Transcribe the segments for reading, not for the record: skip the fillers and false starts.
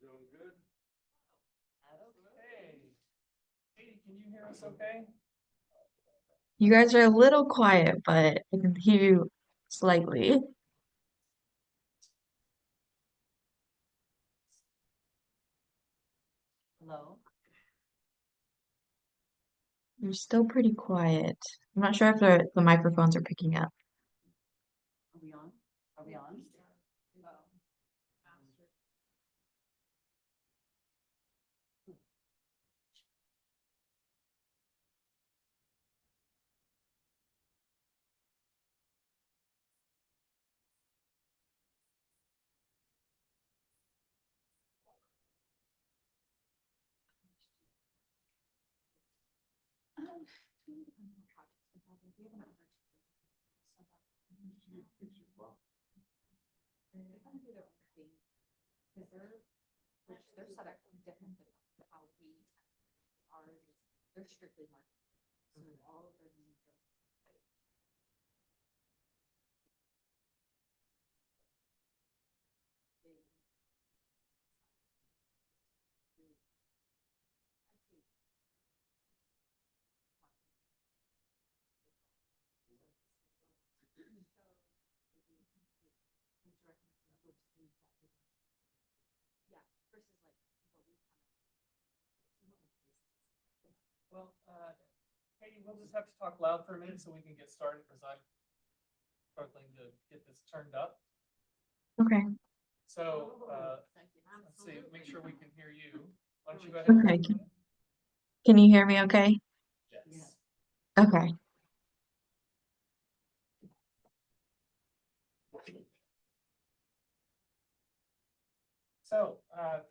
Doing good. Okay. Katie, can you hear us okay? You guys are a little quiet, but I can hear you slightly. Hello? You're still pretty quiet. I'm not sure if the microphones are picking up. Are we on? Are we on? They're set up different than how we are. They're strictly marketing. So all of their money goes. Yeah, versus like what we kind Well, Katie, we'll just have to talk loud for a minute so we can get started because I'm struggling to get this turned up. Okay. So, of. let's see, make sure we can hear you. Why don't you go ahead? Okay. Can you hear me okay? Yes. Okay. So,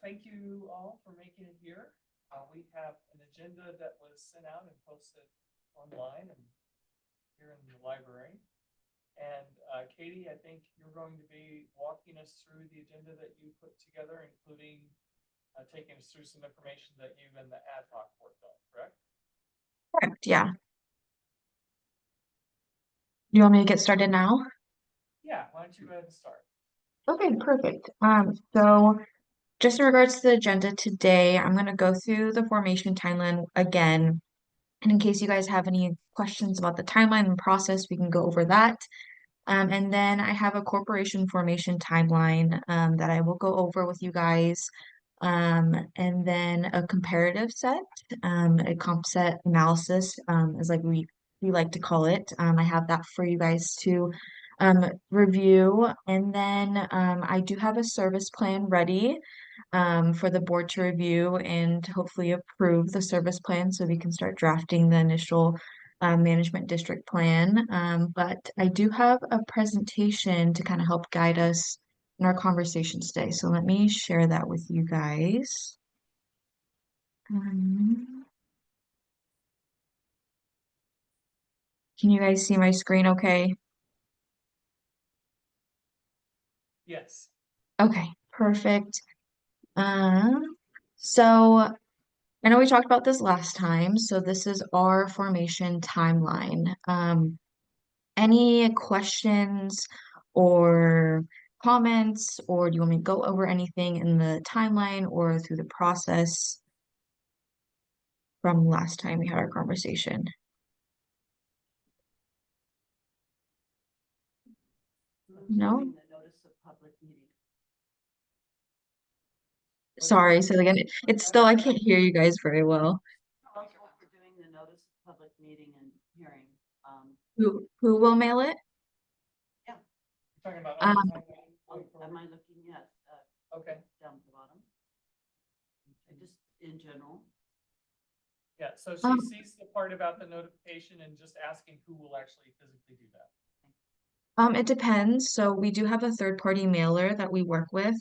thank you all for making it here. We have an agenda that was sent out and posted online and here in the library. And Katie, I think you're going to be walking us through the agenda that you put together, including taking us through some information that you and the ad hoc worked on, correct? Correct. Yeah. You want me to get started now? Yeah, why don't you go ahead and start? Okay, perfect. So just in regards to the agenda today, I'm going to go through the formation timeline again. And in case you guys have any questions about the timeline and process, we can go over that. And then I have a corporation formation timeline that I will go over with you guys. And then a comparative set, a comp set analysis, is like we like to call it. I have that for you guys to review. And then I do have a service plan ready for the board to review and hopefully approve the service plan so we can start drafting the initial management district plan. But I do have a presentation to kind of help guide us in our conversations today. So let me share that with you guys. Um, can you guys see my screen okay? Yes. Okay, perfect. So I know we talked about this last time, so this is our formation timeline. Any questions or comments, or do you want me to go over anything in the timeline or through the process from last time we had our conversation? No? Doing the notice of public meeting. Sorry, so again, it's still, I can't hear you guys very well. We're doing the notice of public meeting and hearing. Who will mail it? Yeah. You're talking about Um, on the timeline going Am forward? I looking at, Okay, down at the bottom? Just in general. yeah, so she Um, sees the part about the notification and just asking who will actually physically do that. It depends. So we do have a third-party mailer that we work with.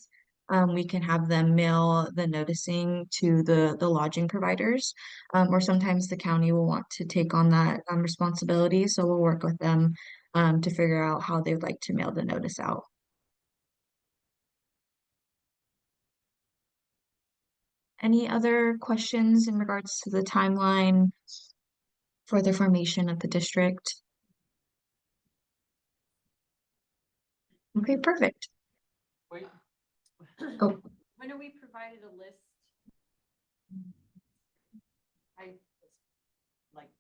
We can have them mail the noticing to the lodging providers, or sometimes the county will want to take on that responsibility. So we'll work with them to figure out how they would like to mail the notice out. Any other questions in regards to the timeline for the formation of the district? Okay, perfect. Wait, Oh, When are we provided a list? Like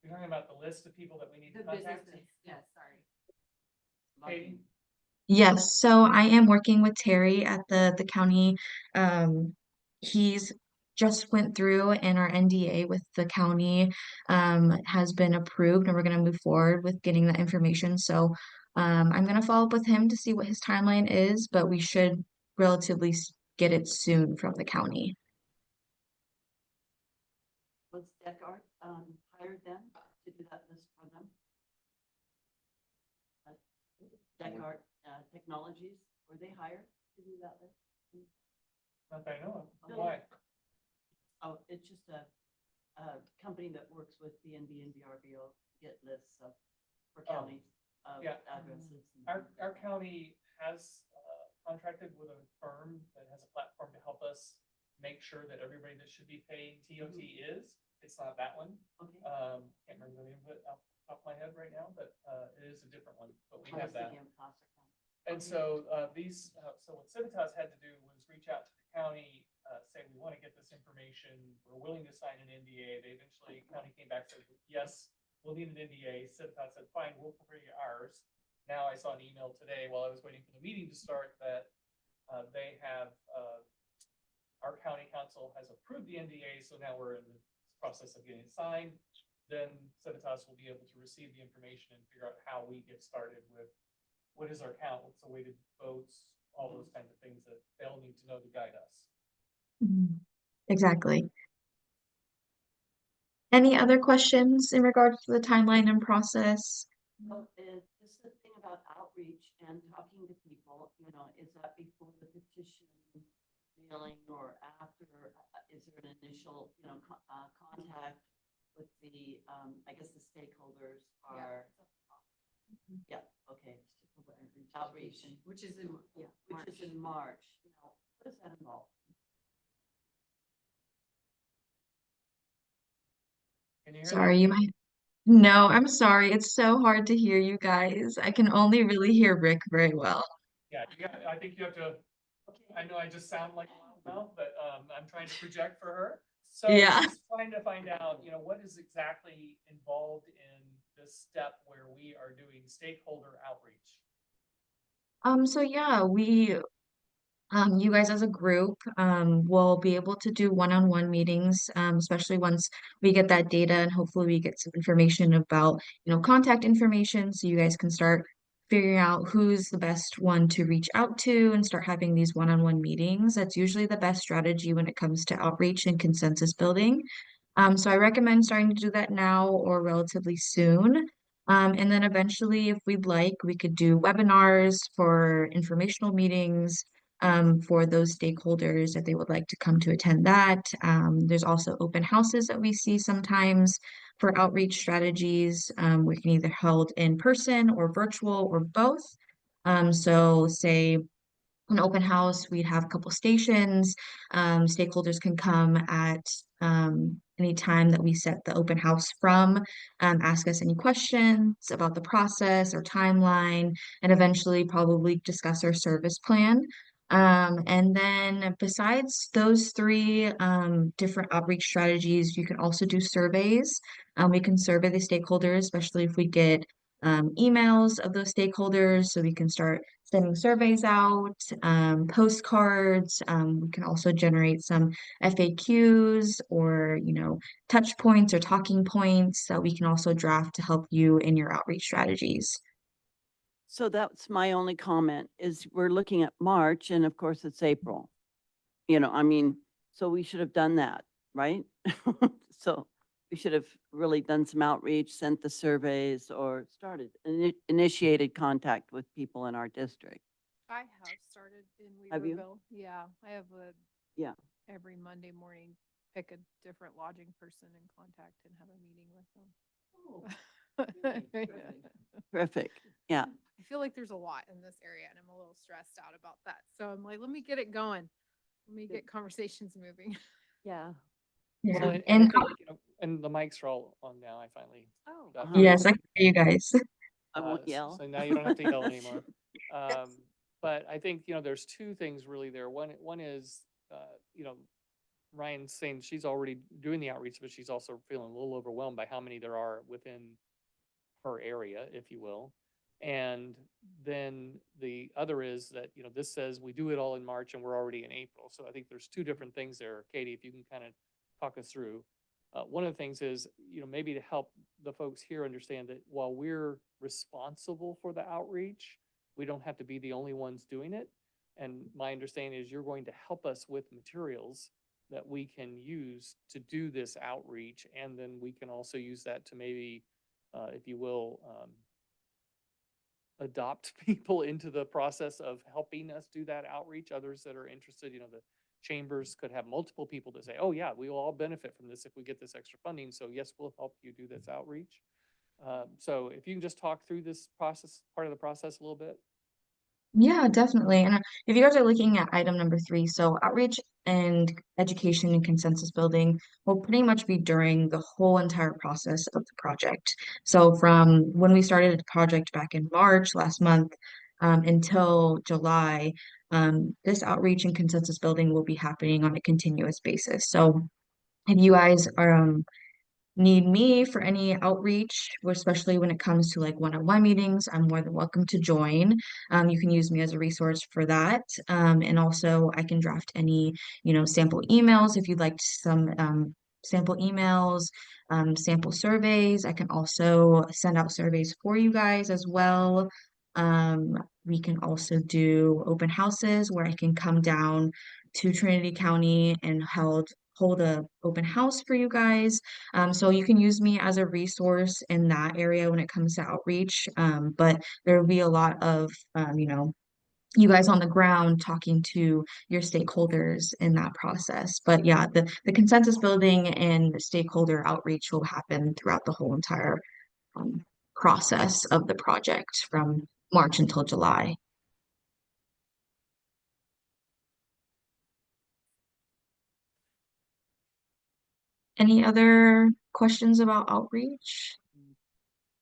You're talking about the list of people that we need to the contact? businesses, yes, sorry. Katie? Yes, so I am working with Terry at the county. He's just went through and our NDA with the county has been approved and we're going to move forward with getting that information. So I'm going to follow up with him to see what his timeline is, but we should relatively get it soon from the county. Was Deckard hired then to do that list for them? Deckard Technologies, were they hired to do that list? Not that I know of. Okay. Why? Oh, it's just a company that works with BNB and VRBO, get lists of, for Oh, counties of yeah. addresses. and- Our county has contracted with a firm that has a platform to help us make sure that everybody that should be paying TOT is. It's not that one. Okay. Can't remember the name of it off the top of my head right now, but it is a different one, but we I have was that. thinking of Placer County. And so so what Civitas had to do was reach out to the county, say, we want to get this information, we're willing to sign an NDA. They eventually, county came back, said, yes, we'll need an NDA. Civitas said, fine, we'll prepare you ours. Now I saw an email today while I was waiting for the meeting to start that they have, our county council has approved the NDA, so now we're in the process of getting it signed. Then Civitas will be able to receive the information and figure out how we get started with what is our count, what's the weighted votes, all those kinds of things that they'll need to know to guide us. Exactly. Any other questions in regards to the timeline and process? Well, just the thing about outreach and talking to people, you know, is that before the petition mailing or after? Is there an initial, you know, contact with the, I guess the stakeholders are, yeah, okay. Outreach, Which is in, yeah, which is in March, you know, what does that involve? Can you hear Sorry, you might. No, I'm sorry. It's so hard to hear you guys. I can only really hear Rick very well. Yeah, I think you have to, Okay. I know I just sound like a loudmouth, but I'm trying to project for her. So Yeah. she's trying to find out, you know, what is exactly involved in this step where we are doing stakeholder outreach. So yeah, you guys as a group, will be able to do one-on-one meetings, especially once we get that data and hopefully we get some information about, contact information so you guys can start figuring out who's the best one to reach out to and start having these one-on-one meetings. That's usually the best strategy when it comes to outreach and consensus building. So I recommend starting to do that now or relatively soon. And then eventually, if we'd like, we could do webinars for informational meetings for those stakeholders if they would like to come to attend that. There's also open houses that we see sometimes for outreach strategies. We can either held in person or virtual or both. So say an open house, we'd have a couple stations. Stakeholders can come at any time that we set the open house from, ask us any questions about the process or timeline, and eventually probably discuss our service plan. And then besides those three different outreach strategies, you can also do surveys. We can survey the stakeholders, especially if we get emails of those stakeholders, so we can start sending surveys out, postcards. We can also generate some FAQs or, touch points or talking points that we can also draft to help you in your outreach strategies. So that's my only comment is we're looking at March and of course it's April. You know, I mean, so we should have done that, right? So we should have really done some outreach, sent the surveys or initiated contact with people in our district. I have started in Have you? Weaverville. Yeah, I have Yeah. every Monday morning, pick a different lodging person and contact and have a meeting with them. Terrific. Yeah. I feel like there's a lot in this area and I'm a little stressed out about that. So I'm like, let me get it going. Let me get conversations moving. Yeah. Yeah. So, and And I think, and the mics are all on now, I finally. Oh. got Uh-huh. through. yes, I can hear you guys. I won't yell. So now you don't have to yell anymore. But I think, there's two things really there. One is, you know, Ryan's saying she's already doing the outreach, but she's also feeling a little overwhelmed by how many there are within her area, if you will. And then the other is that, this says we do it all in March and we're already in April. So I think there's two different things there. Katie, if you can kind of talk us through. One of the things is, maybe to help the folks here understand that while we're responsible for the outreach, we don't have to be the only ones doing it. And my understanding is you're going to help us with materials that we can use to do this outreach. And then we can also use that to maybe, if you will, adopt people into the process of helping us do that outreach. Others that are interested, the chambers could have multiple people that say, oh yeah, we will all benefit from this if we get this extra funding. So yes, we'll help you do this outreach. So if you can just talk through this process, part of the process a little bit. Yeah, definitely. And if you guys are looking at item number 3, so outreach and education and consensus building will pretty much be during the whole entire process of the project. So from when we started the project back in March last month, until July, this outreach and consensus building will be happening on a continuous basis. So if you guys are need me for any outreach, especially when it comes to like one-on-one meetings, I'm more than welcome to join. You can use me as a resource for that. And also I can draft any, sample emails if you'd like some sample emails, sample surveys. I can also send out surveys for you guys as well. We can also do open houses where I can come down to Trinity County and hold a open house for you guys. So you can use me as a resource in that area when it comes to outreach. But there will be a lot of, you guys on the ground talking to your stakeholders in that process. But yeah, the consensus building and stakeholder outreach will happen throughout the whole entire um, process of the project from March until July. Any other questions about outreach?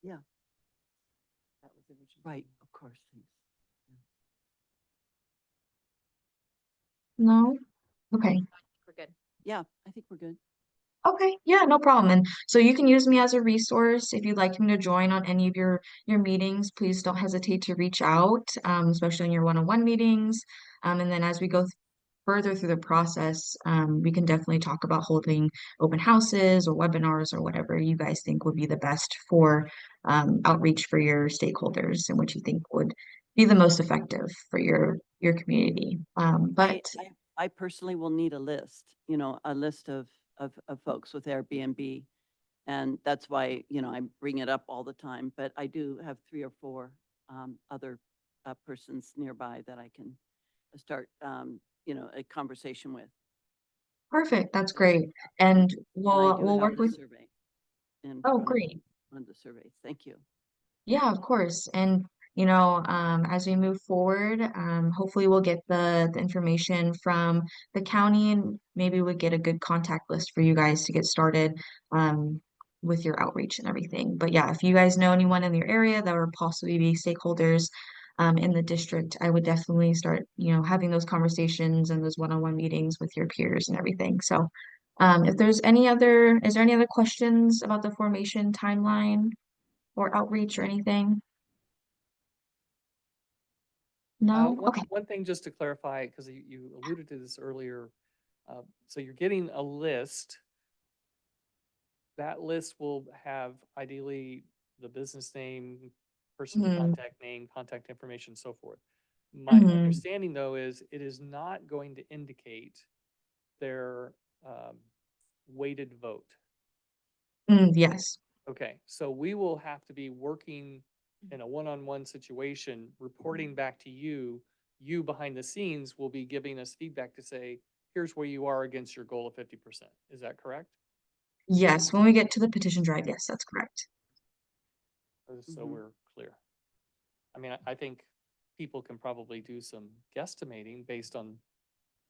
Yeah. That was original. Right, of course. Thanks. No? Okay. We're good. Yeah, I think we're good. Okay, yeah, no problem. And so you can use me as a resource if you'd like me to join on any of your meetings. Please don't hesitate to reach out, especially in your one-on-one meetings. And then as we go further through the process, we can definitely talk about holding open houses or webinars or whatever you guys think would be the best for outreach for your stakeholders and what you think would be the most effective for your community. But I personally will need a list, a list of folks with Airbnb. And that's why, I bring it up all the time, but I do have 3 or 4 other persons nearby that I can start, a conversation with. perfect, that's great. And And I we'll do we'll have work the with. survey in Oh, front of great. me, one of the surveys. Thank you. Yeah, of course. And as we move forward, hopefully we'll get the information from the county and maybe we'll get a good contact list for you guys to get started with your outreach and everything. But yeah, if you guys know anyone in your area that would possibly be stakeholders in the district, I would definitely start, having those conversations and those one-on-one meetings with your peers and everything. So if is there any other questions about the formation timeline or outreach or anything? No? One, Okay. one thing just to clarify, because you alluded to this earlier. So you're getting a list. That list will have ideally the business name, person to Mhm. contact name, contact information, so forth. My Mhm. understanding though is it is not going to indicate their weighted vote. Yes. Okay, so we will have to be working in a one-on-one situation, reporting back to you. You behind the scenes will be giving us feedback to say, here's where you are against your goal of 50%. Is that correct? Yes. When we get to the petition drive, yes, that's correct. So we're clear. I mean, I think people can probably do some guesstimating based on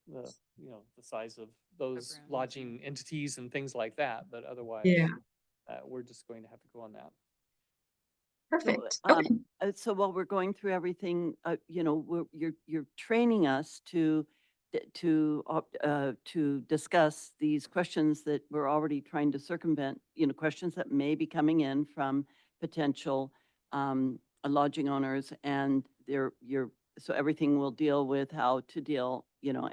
the, the size of those Programs. lodging entities and things like that, but otherwise, Yeah. we're just going to have to go on that. Perfect. So, Okay. so while we're going through everything, you're training us to discuss these questions that we're already trying to circumvent, questions that may be coming in from potential lodging owners, and so everything will deal with how to deal,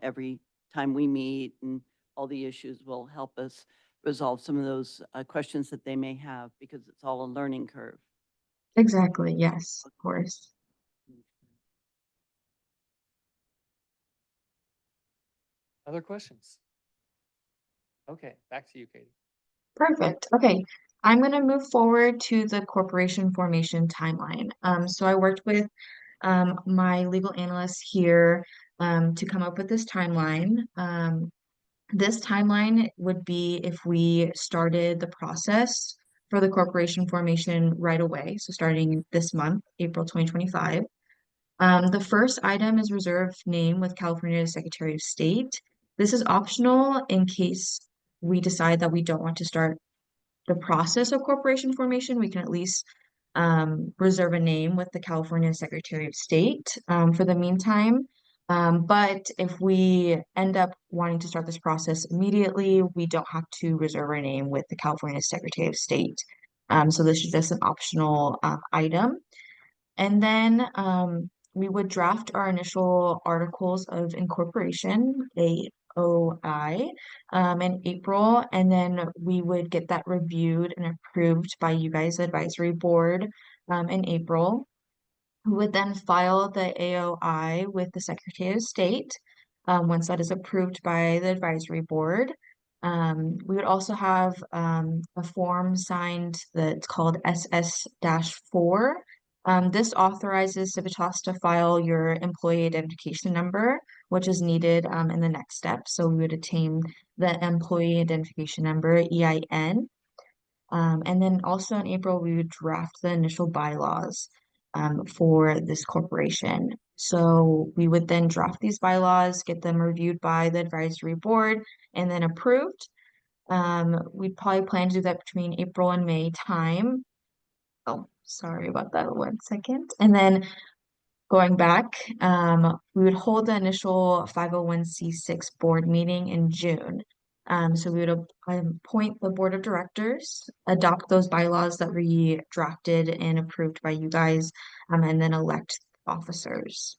every time we meet, and all the issues will help us resolve some of those questions that they may have, because it's all a learning curve. Exactly. Yes, of course. Other questions? Okay, back to you, Katie. Perfect. Okay. I'm going to move forward to the corporation formation timeline. So I worked with my legal analyst here to come up with this timeline. This timeline would be if we started the process for the corporation formation right away. So starting this month, April 2025. The first item is reserved name with California Secretary of State. This is optional in case we decide that we don't want to start the process of corporation formation. We can at least reserve a name with the California Secretary of State for the meantime. But if we end up wanting to start this process immediately, we don't have to reserve our name with the California Secretary of State. So this is just an optional item. And then we would draft our initial articles of incorporation, AOI, in April, and then we would get that reviewed and approved by you guys, the advisory board, in April. We would then file the AOI with the Secretary of State once that is approved by the advisory board. We would also have a form signed that's called SS-4. This authorizes Civitas to file your employee identification number, which is needed in the next step. So we would obtain the employee identification number, EIN. And then also in April, we would draft the initial bylaws for this corporation. So we would then draft these bylaws, get them reviewed by the advisory board, and then approved. We'd probably plan to do that between April and May time. Oh, sorry about that. 1 second. And then going back, we would hold the initial 501(c)(6) board meeting in June. So we would appoint the board of directors, adopt those bylaws that we drafted and approved by you guys, and then elect officers.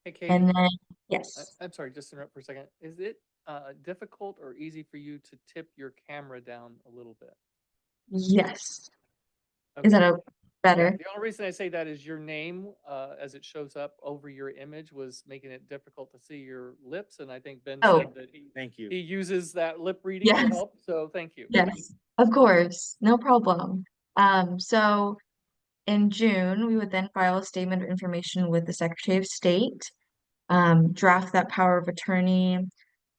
Hey, And Katie, then, yes, I'm sorry, just to interrupt for a second. Is it difficult or easy for you to tip your camera down a little bit? yes. Is that Okay. a better? Yeah, the only reason I say that is your name, as it shows up over your image, was making it difficult to see your lips, and I think Ben Oh, said that Thank you. he uses that lip reading to yes, help, so thank you. yes, of course, no problem. So in June, we would then file a statement of information with the Secretary of State, draft that power of attorney,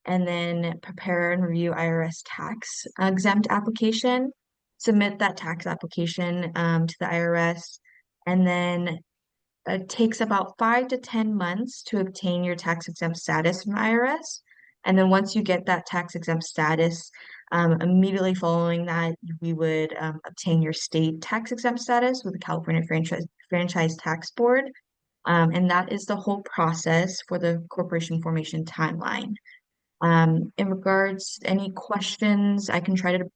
and then prepare and review IRS tax exempt application, submit that tax application to the IRS, and then it takes about 5 to 10 months to obtain your tax exempt status from the IRS. And then once you get that tax exempt status, immediately following that, we would obtain your state tax exempt status with the California Franchise Tax Board. And that is the whole process for the corporation formation timeline. In regards to any questions, I can try to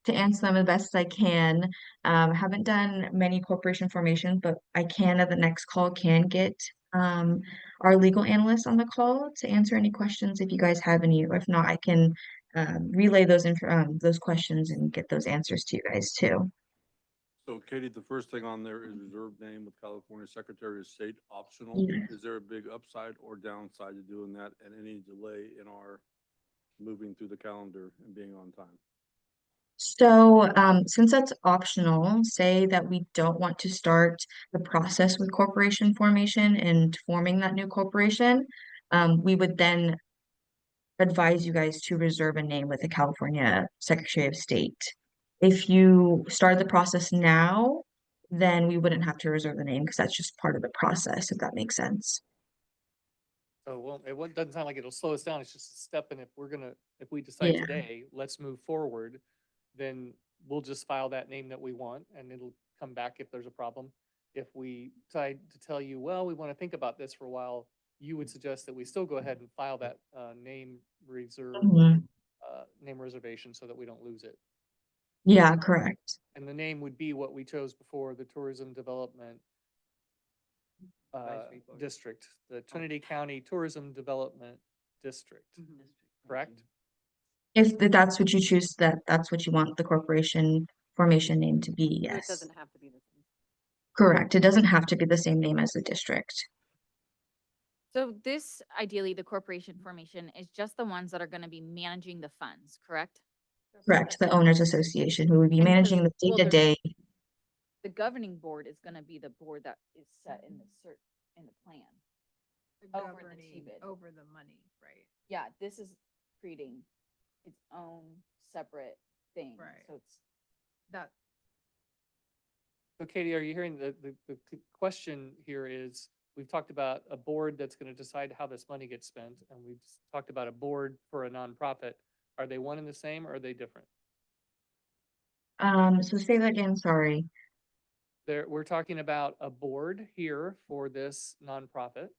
answer them the best I can. Haven't done many corporation formations, but I can at the next call can get um, our legal analyst on the call to answer any questions if you guys have any. Or if not, I can relay those questions and get those answers to you guys too. So Katie, the first thing on there is reserved name with California Secretary of State, optional. Yeah. Is there a big upside or downside to doing that, and any delay in our moving through the calendar and being on time? So, since that's optional, say that we don't want to start the process with corporation formation and forming that new corporation, we would then advise you guys to reserve a name with the California Secretary of State. If you start the process now, then we wouldn't have to reserve the name because that's just part of the process, if that makes sense. So, well, doesn't sound like it'll slow us down. It's just a step, and if we decide Yeah. today, let's move forward, then we'll just file that name that we want, and it'll come back if there's a problem. if we decide to tell you, well, we want to think about this for a while, you would suggest that we still go ahead and file that name Mhm. name reservation so that we don't lose it. Yeah, correct. And the name would be what we chose before, the Tourism Development Advisory board. District, the Trinity County Tourism Development District, correct? If that's what you choose, that's what you want the corporation formation name to be, So it yes. doesn't have to be the same. Correct. It doesn't have to be the same name as the district. So this, ideally, the corporation formation is just the ones that are gonna be managing the funds, correct? Correct. The owners association who would be And so- managing the well, the- day-to-day. The governing board is gonna be the board that is set in the in the plan. Over the Governing T-bid. over the money, right? Yeah, this is creating its own separate thing. Right. So it's, That, So Katie, are you hearing the question here is, we've talked about a board that's gonna decide how this money gets spent, and we've talked about a board for a nonprofit. Are they one and the same, or are they different? So say that again, sorry. We're talking about a board here for this nonprofit,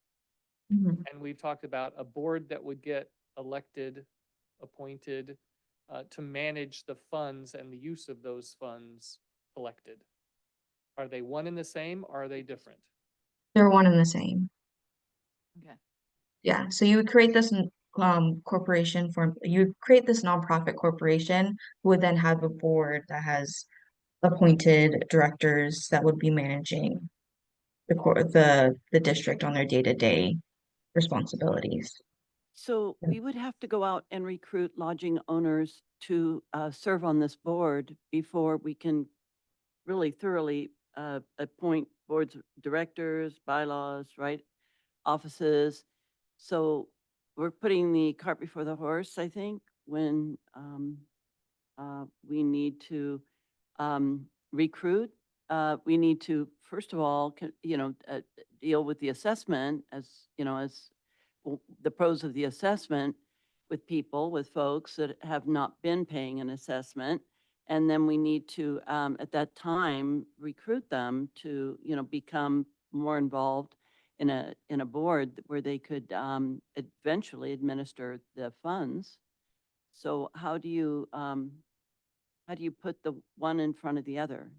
Mhm. and we've talked about a board that would get elected, appointed, to manage the funds and the use of those funds collected. Are they one and the same, or are they different? They're one and the same. okay. Yeah, so you would create this corporation for you would create this nonprofit corporation who would then have a board that has appointed directors that would be managing the district on their day-to-day responsibilities. So Yeah. we would have to go out and recruit lodging owners to serve on this board before we can really thoroughly appoint boards, of directors, bylaws, right? Offices. So we're putting the cart before the horse, I think, when we need to recruit. We need to, first of all, deal with the assessment as, as the pros of the assessment with people, with folks that have not been paying an assessment. And then we need to, at that time, recruit them to, become more involved in a board where they could eventually administer the funds. So how do you put the one in front of the other?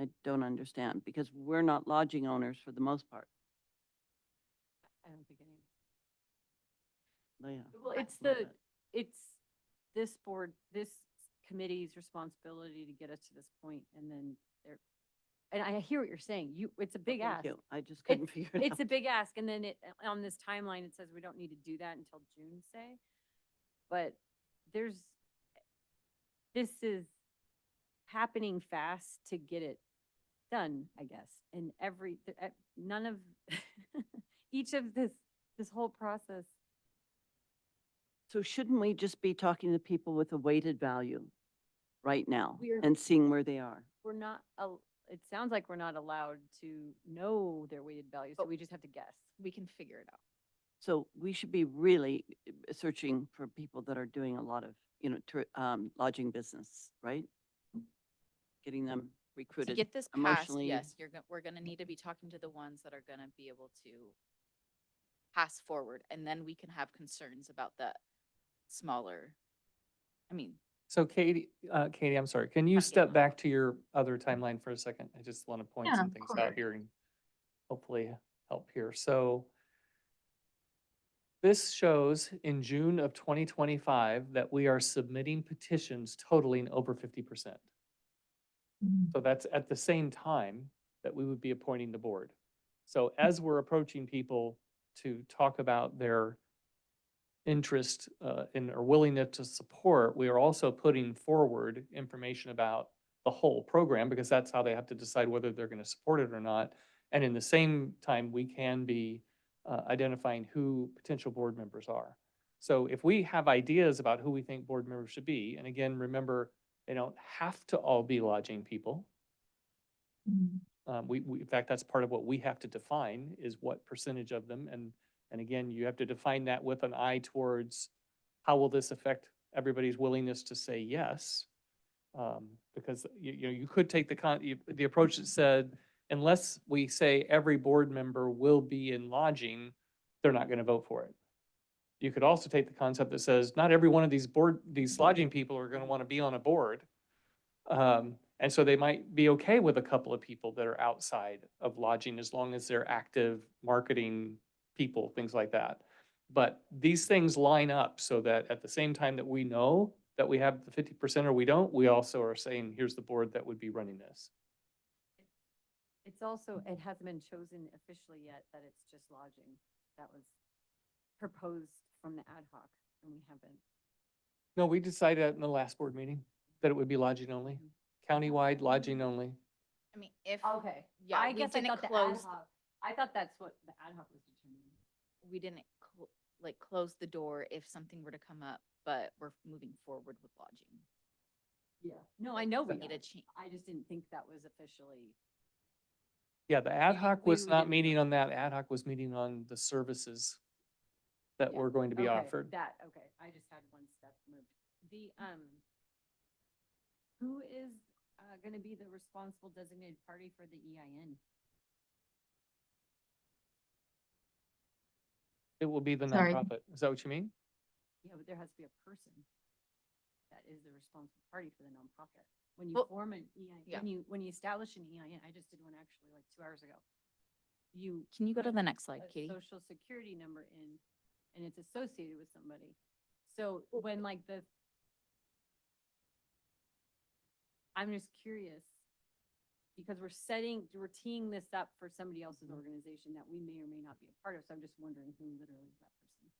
I don't understand, because we're not lodging owners for the most part. I don't think any. Leah. Well, I it's love the, it. it's this board, this committee's responsibility to get us to this point, and then they're, and I hear what you're saying, it's a big Thank ask. you. I just couldn't figure it out. It's a big ask, and then on this timeline, it says we don't need to do that until June, say. But this is happening fast to get it done, I guess, and none of, each of this whole process. So shouldn't we just be talking to people with a weighted value right now We're- and seeing where they are? We're not, it sounds like we're not allowed to know their weighted value, so we just have to guess. we can figure it out. So we should be really searching for people that are doing a lot of, lodging business, right? Getting them To recruited get this passed, emotionally. yes, we're gonna need to be talking to the ones that are gonna be able to pass forward, and then we can have concerns about the smaller, I mean, So Katie, I'm sorry, can you Not yet. step back to your other timeline for a second? I just want to point Yeah, some of things out course. here and hopefully help here. So this shows in June of 2025 that we are submitting petitions totaling over 50%. Mhm. So that's at the same time that we would be appointing the board. So as we're approaching people to talk about their interest in or willingness to support, we are also putting forward information about the whole program, because that's how they have to decide whether they're going to support it or not. And in the same time, we can be identifying who potential board members are. So if we have ideas about who we think board members should be, and again, remember, they don't have to all be lodging people. Mhm. In fact, that's part of what we have to define, is what percentage of them. And again, you have to define that with an eye towards how will this affect everybody's willingness to say yes? Because you could take the approach that said, unless we say every board member will be in lodging, they're not gonna vote for it. You could also take the concept that says, not every one of these lodging people are gonna wanna be on a board. And so they might be okay with a couple of people that are outside of lodging as long as they're active marketing people, things like that. But these things line up so that at the same time that we know that we have the 50% or we don't, we also are saying, here's the board that would be running this. It's also, it hasn't been chosen officially yet that it's just lodging. That was proposed from the ad hoc, and we haven't. No, we decided that in the last board meeting that it would be lodging only, countywide lodging only. I mean, if, Okay. yeah, I we guess I didn't thought the ad close, hoc, I thought that's what the ad hoc was determining. we didn't like close the door if something were to come up, but we're moving forward with lodging. Yeah. No, I know we Need are. a change. I just didn't think that was officially. Yeah, the ad Maybe- hoc was maybe we not didn't meeting know. on that. Ad hoc was meeting on the services that Yeah, were going to be okay, offered. That, okay, I just had one step moved. Who is, gonna be the responsible designated party for the EIN? It will be the Sorry. nonprofit. Is that what you mean? Yeah, but there has to be a person that is the responsible party for the nonprofit. When you Well, form an EIN, yeah. when you establish an EIN, I just did one actually like 2 hours ago. You. Can you go to put the next slide, a Katie? Social security number in, and it's associated with somebody. So when like I'm just curious, because we're teeing this up for somebody else's organization that we may or may not be a part of, so I'm just wondering who literally is that person.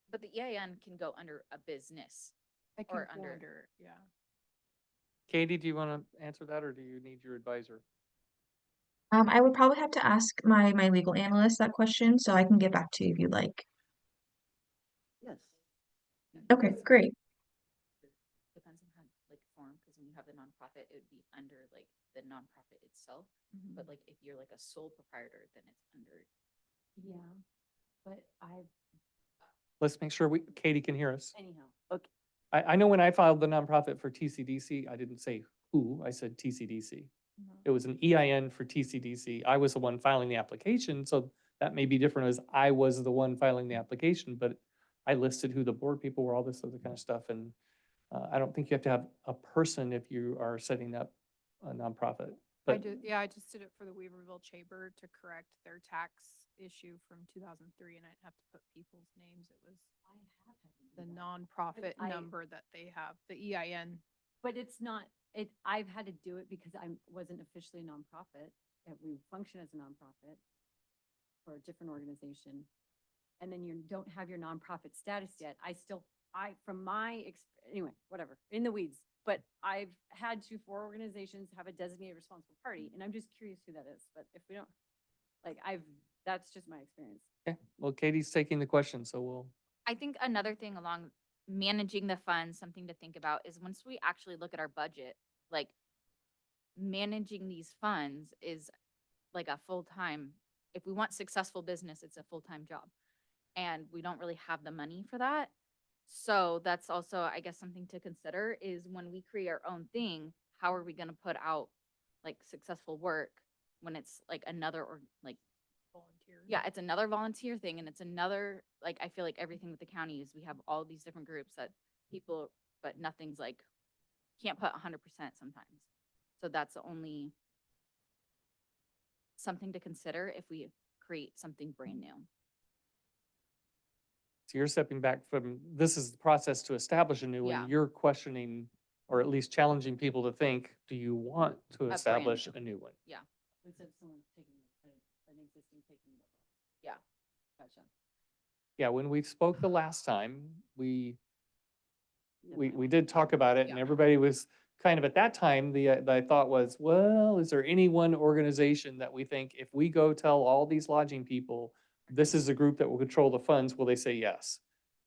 But the EIN can go under a business. It Or can go under- yeah. Katie, do you want to answer that or do you need your advisor? I would probably have to ask my legal analyst that question, so I can get back to you if you'd like. Yes. Okay, great. Depends on how, like, form, because when you have the nonprofit, it would be under like the nonprofit itself. But like, if you're like a sole proprietor, then it's under. Yeah, but Let's make sure Katie can hear us. anyhow, okay, I know when I filed the nonprofit for TCDC, I didn't say who, I said TCDC. It was an EIN for TCDC. I was the one filing the application, so that may be different as I was the one filing the application, but I listed who the board people were, all this other kind of stuff, and I don't think you have to have a person if you are setting up a nonprofit. But I just did it for the Weaverville Chamber to correct their tax issue from 2003, and I'd have to put people's names. It was I have had to do the that. nonprofit I- number that they have, the EIN. But it's not, I've had to do it because I wasn't officially a nonprofit, and we function as a nonprofit for a different organization. And then you don't have your nonprofit status yet. From my, anyway, whatever, in the weeds. But I've had to, for organizations, have a designated responsible party, and I'm just curious who that is. But if we don't, like, that's just my experience. okay, well, Katie's taking the question, so we'll, I think another thing along managing the funds, something to think about is once we actually look at our budget, like managing these funds is like a full-time, if we want successful business, it's a full-time job. And we don't really have the money for that. So that's also, I guess, something to consider is when we create our own thing, how are we gonna put out like successful work when it's like another or like, Volunteer. yeah, it's another volunteer thing and it's another, like, I feel like everything with the county is we have all these different groups that people, but nothing's like, can't put 100% sometimes. So that's the only something to consider if we create something brand new. so you're stepping back from, this is the process to establish a new Yeah. one. You're questioning, or at least challenging people to think, do you want to brand establish new. a new one? Instead of someone taking an existing taking it over. Yeah. Gotcha. Yeah, when we spoke the last time, we Definitely. did talk about it and Yeah. everybody was kind of at that time, the thought was, well, is there any one organization that we think if we go tell all these lodging people, this is the group that will control the funds, will they say yes?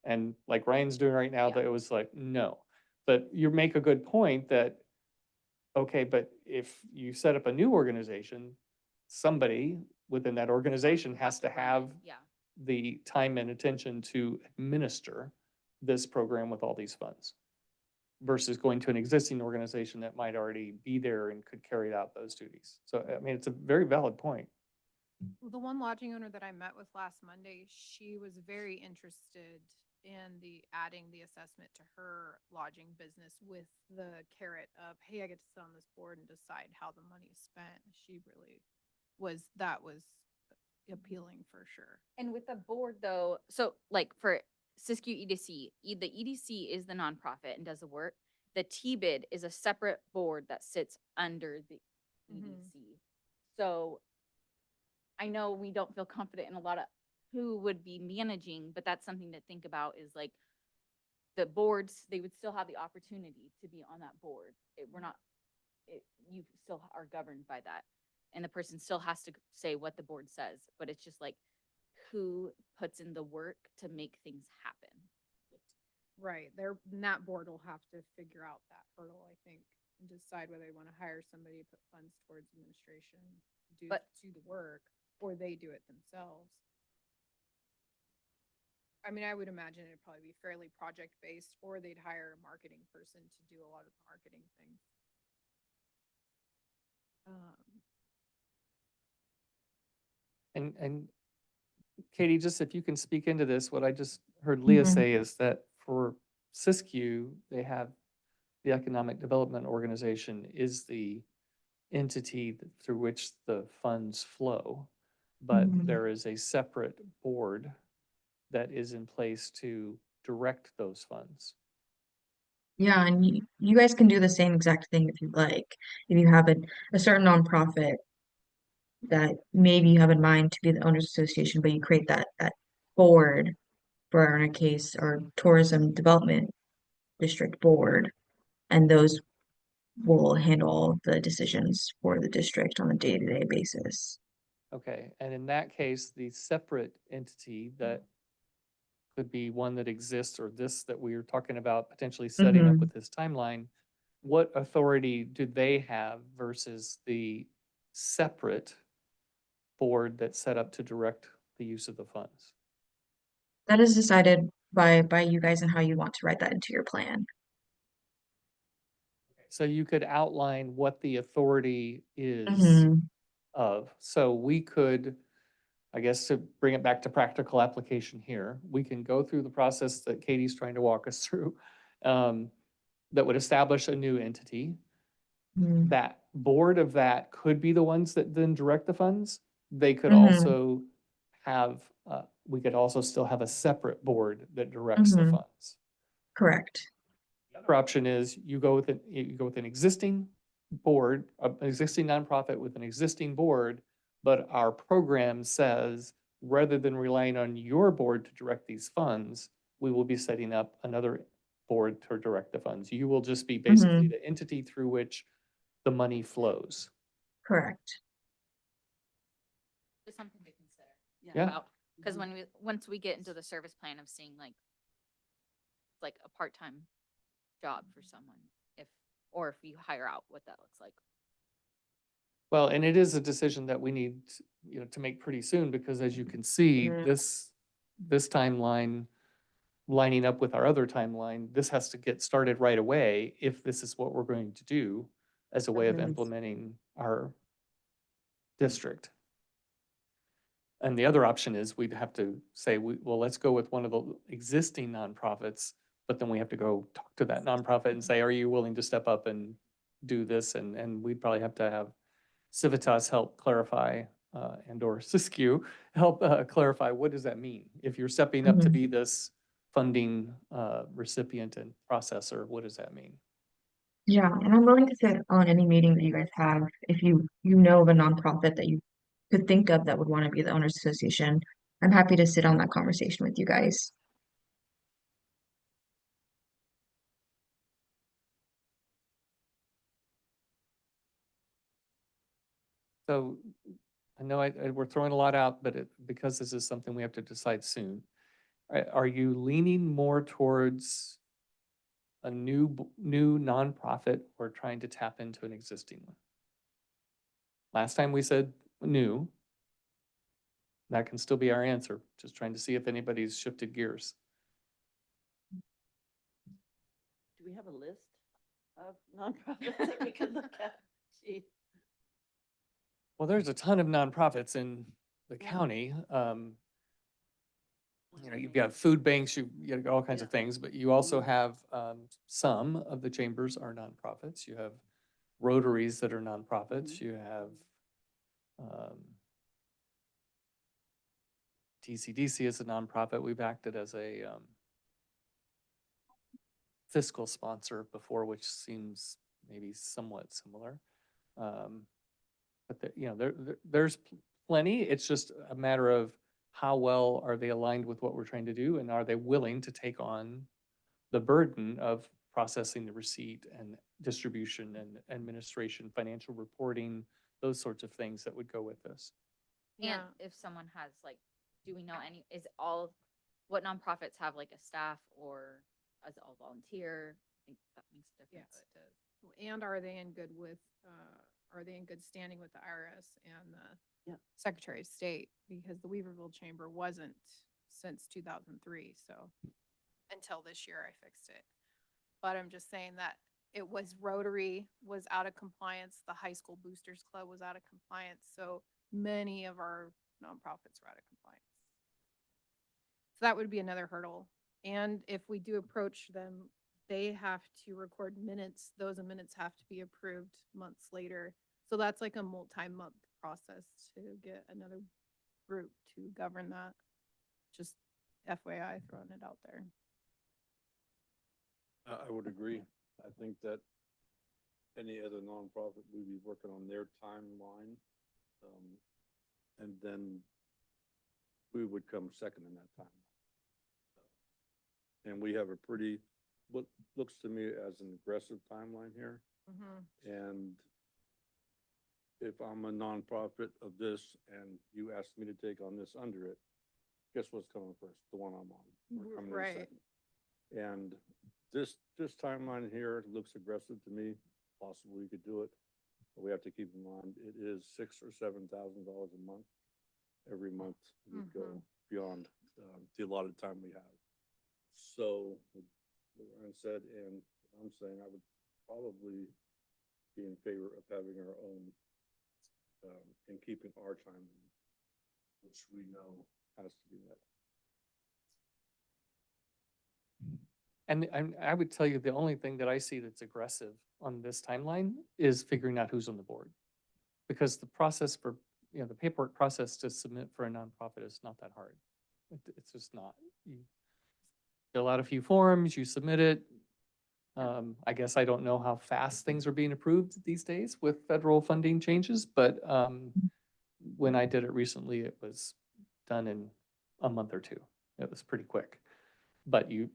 And like Ryan's doing right now, Yeah. that it was like, no. But you make a good point that, okay, but if you set up a new organization, somebody within that organization has to run it, have Yeah, the time and attention to administer this program with all these funds. versus going to an existing organization that might already be there and could carry out those duties. So, I mean, it's a very valid point. Well, the one lodging owner that I met with last Monday, she was very interested in the adding the assessment to her lodging business with the carrot of, hey, I get to sit on this board and decide how the money is spent. She really that was appealing for sure. And with the board though, so like for Siskiyou EDC, the EDC is the nonprofit and does the work. The TBID is a separate board that sits under the EDC. So I know we don't feel confident in a lot of who would be managing, but that's something to think about is like the boards, they would still have the opportunity to be on that board. You still are governed by that. And the person still has to say what the board says, but it's just like who puts in the work to make things happen. Right, that board will have to figure out that hurdle, I think, and decide whether they want to hire somebody to put funds towards administration, do the work, or they do it themselves. I mean, I would imagine it'd probably be fairly project-based, or they'd hire a marketing person to do a lot of the marketing things. And Katie, just if you can speak into this, what I just heard Leah say is that for Siskiyou, they have the Economic Development Organization is the entity through which the funds flow. But there is a separate board that is in place to direct those funds. Yeah, and you guys can do the same exact thing if you like. If you have a certain nonprofit that maybe you have in mind to be the owners association, but you create that board for in a case or tourism development district board, and those will handle the decisions for the district on a day-to-day basis. Okay, and in that case, the separate entity that could be one that exists or this that we are talking about potentially setting up with this timeline, what authority do they have versus the separate board that's set up to direct the use of the funds? That is decided by you guys and how you want to write that into your plan. So you could outline what the authority is Mhm. of. So we could, I guess to bring it back to practical application here, we can go through the process that Katie's trying to walk us through, that would establish a new entity. Mhm. That board of that could be the ones that then direct the funds. They could Mhm. also have, we could also still have a separate board that directs the Mhm. funds. Correct. The other option is you go with an existing board, an existing nonprofit with an existing board, but our program says, rather than relying on your board to direct these funds, we will be setting up another board to direct the funds. You will just be basically Mhm. the entity through which the money flows. Correct. Just something to consider. Yeah. About, because once we get into the service plan of seeing like a part-time job for someone, or if you hire out, what that looks like. Well, and it is a decision that we need, to make pretty soon, because as you can see, Mhm. this timeline lining up with our other timeline, this has to get started right away if this is what we're going to do as a way of Mhm. implementing our district. And the other option is we'd have to say, well, let's go with one of the existing nonprofits, but then we have to go talk to that nonprofit and say, are you willing to step up and do this? And we'd probably have to have Civitas help clarify, and or Siskiyou help clarify, what does that mean? If you're stepping up to Mhm. be this funding recipient and processor, what does that mean? Yeah, and I'm willing to sit on any meeting that you guys have. If you know of a nonprofit that you could think of that would want to be the owners association, I'm happy to sit on that conversation with you guys. So I know we're throwing a lot out, but because this is something we have to decide soon, are you leaning more towards a new nonprofit or trying to tap into an existing one? Last time we said new. That can still be our answer. Just trying to see if anybody's shifted gears. Do we have a list? of nonprofits that we could look at? Gee. Well, there's a ton of nonprofits in the Yeah. county. You've got food banks, you got all kinds of Yeah. things, but you also Mhm. have, some of the chambers are nonprofits. You have Rotaries that are nonprofits. Mhm. You have, TCDC is a nonprofit. We've acted as a, fiscal sponsor before, which seems maybe somewhat similar. But there's plenty. It's just a matter of how well are they aligned with what we're trying to do, and are they willing to take on the burden of processing the receipt and distribution and administration, financial reporting, those sorts of things that would go with this. And Yeah. if someone has like, do we know any, what nonprofits have like a staff or is it all volunteer? I think that makes a Yes, difference. it does. And are they in good with, are they in good standing with the IRS and the Yeah. Secretary of State? Because the Weaverville Chamber wasn't since 2003, so until this year I fixed it. But I'm just saying that it was Rotary was out of compliance, the High School Boosters Club was out of compliance, so many of our nonprofits were out of compliance. So that would be another hurdle. And if we do approach them, they have to record minutes. Those minutes have to be approved months later. So that's like a multi-month process to get another group to govern that. Just FYI, throwing it out there. I would agree. I think that any other nonprofit, we'd be working on their timeline. And then we would come second in that time. And we have a pretty, what looks to me as an aggressive timeline here. And if I'm a nonprofit of this and you ask me to take on this under it, guess what's coming first? The one I'm on. We're coming in Right. second. And this timeline here looks aggressive to me. Possibly we could do it, but we have to keep in mind, it is $6,000 or $7,000 a month. Every month we go beyond the allotted time we have. So, what Ryan said, and I'm saying I would probably be in favor of having our own, and keeping our timeline, which we know has to be met. And I would tell you, the only thing that I see that's aggressive on this timeline is figuring out who's on the board. Because the process for, the paperwork process to submit for a nonprofit is not that hard. It's just not. You fill out a few forms, you submit it. I guess I don't know how fast things are being approved these days with federal funding changes, but when I did it recently, it was done in a month or two. It was pretty quick. But you